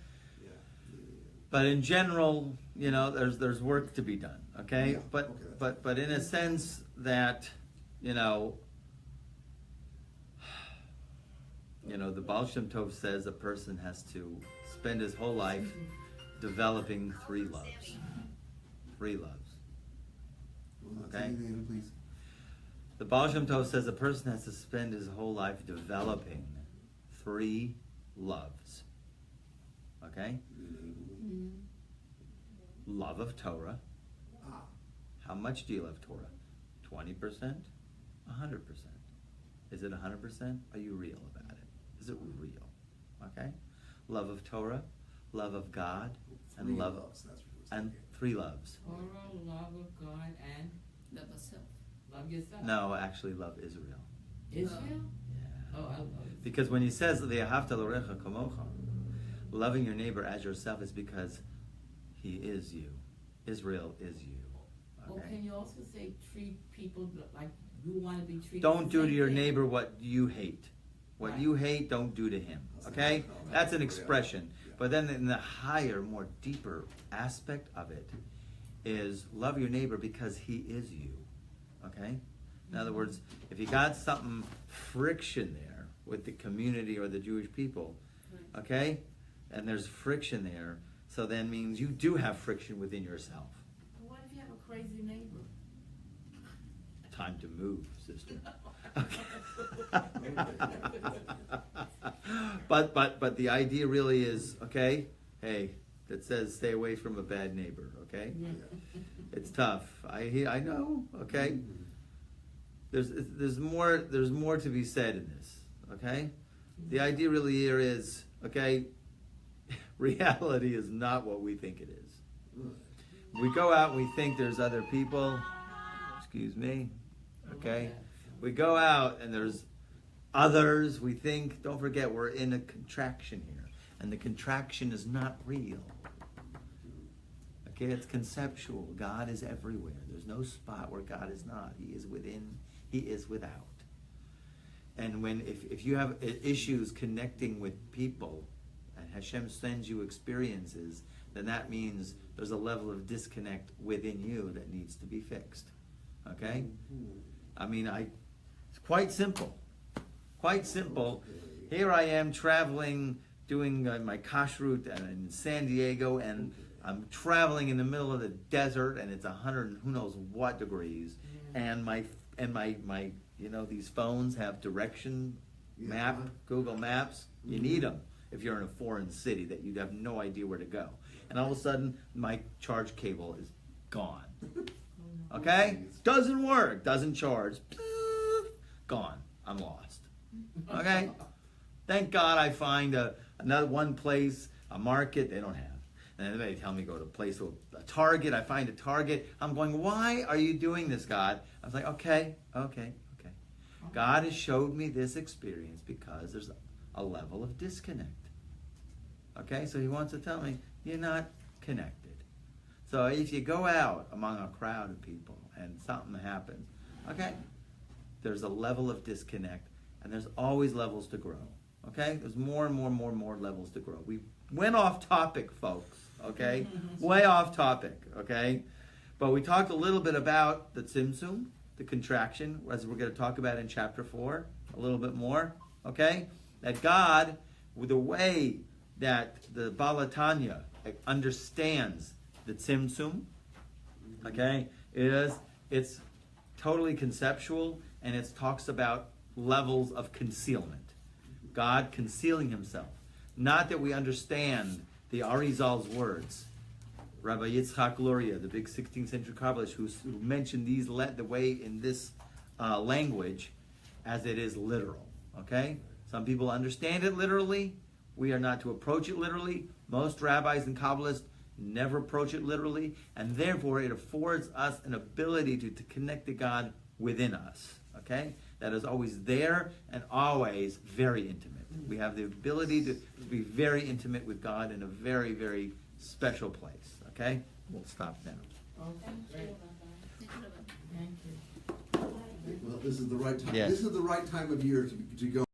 Speaker 1: But in general, there's work to be done. Okay.
Speaker 4: Yeah.
Speaker 1: But
Speaker 4: Okay,
Speaker 1: but in a sense, that, you know, the Baal Shem Tov says a person has to spend his whole life developing 3 loves. 3 loves. Okay?
Speaker 4: Please.
Speaker 1: The Baal Shem Tov says a person has to spend his whole life developing 3 loves. Okay? Love of Torah. How much do you love Torah? 20%? 100%? Is it 100%? Are you real about it? Is it real? Okay? Love of Torah, love of God, and
Speaker 4: 3
Speaker 1: love
Speaker 4: loves, that's what it was
Speaker 1: and
Speaker 4: thinking.
Speaker 1: 3 loves.
Speaker 3: Torah, love of God, and
Speaker 5: Love yourself.
Speaker 3: love yourself.
Speaker 1: No, actually love Israel.
Speaker 3: Israel?
Speaker 1: Yeah.
Speaker 3: Oh, I love it.
Speaker 1: Because when he says "Ve'ahavta l'orecha kamocha," loving your neighbor as yourself is because he is you. Israel is you.
Speaker 3: Well,
Speaker 1: Okay?
Speaker 3: can you also say treat people like you want to be treated?
Speaker 1: Don't
Speaker 3: the
Speaker 1: do to
Speaker 3: same
Speaker 1: your
Speaker 3: thing?
Speaker 1: neighbor what you hate. What
Speaker 3: Right.
Speaker 1: you hate, don't do to him. Okay? That's an expression. But then in the higher, more deeper aspect of it is love your neighbor because he is you. Okay? In other words, if you got something friction there with the community or the Jewish people, okay? And there's friction there, so then means you do have friction within yourself.
Speaker 3: What if you have a crazy neighbor?
Speaker 1: Time to move, sister. But the idea really is, okay, hey, that says stay away from a bad neighbor, okay? It's tough. I know, okay? There's more to be said in this, okay? The idea really here is, okay, reality is not what we think it is. We go out and we think there's other people, excuse me, okay? We go out and there's others, we think, don't forget we're in a contraction here. And the contraction is not real. Okay, it's conceptual. God is everywhere. There's no spot where God is not. He is within, He is without. And if you have issues connecting with people, and Hashem sends you experiences, then that means there's a level of disconnect within you that needs to be fixed. Okay? I mean, it's quite simple. Quite simple. Here I am traveling, doing my kashrut in San Diego, and I'm traveling in the middle of the desert, and it's 100 and who knows what degrees, and my these phones have direction map, Google Maps. You need them if you're in a foreign city that you'd have no idea where to go. And all of a sudden, my charge cable is gone. Okay? Doesn't work. Doesn't charge. Gone. I'm lost. Okay? Thank God I find another one place, a market they don't have. And then they tell me go to a place, a Target. I find a Target. I'm going, why are you doing this, God? I was like, okay. God has showed me this experience because there's a level of disconnect. Okay? So he wants to tell me, you're not connected. So if you go out among a crowd of people and something happens, okay, there's a level of disconnect, and there's always levels to grow. Okay? There's more and more levels to grow. We went off topic, folks. Okay? Way off topic. Okay? But we talked a little bit about the symptom, the contraction, as we're going to talk about in chapter 4, a little bit more. Okay? That God, with the way that the Tanya understands the symptom, okay, it's totally conceptual, and it talks about levels of concealment. God concealing himself. Not that we understand the Arizal's words. Rabbi Yitzchak Luria, the big 16th century Kabbalist, who mentioned these the way in this language as it is literal. Okay? Some people understand it literally. We are not to approach it literally. Most rabbis and Kabbalists never approach it literally, and therefore it affords us an ability to connect to God within us. Okay? That is always there and always very intimate. We have the ability to be very intimate with God in a very, very special place. Okay? We'll stop now.
Speaker 3: Okay, great. Thank you.
Speaker 4: Well, this is the right time.
Speaker 1: Yes.
Speaker 4: This is the right time of year to go.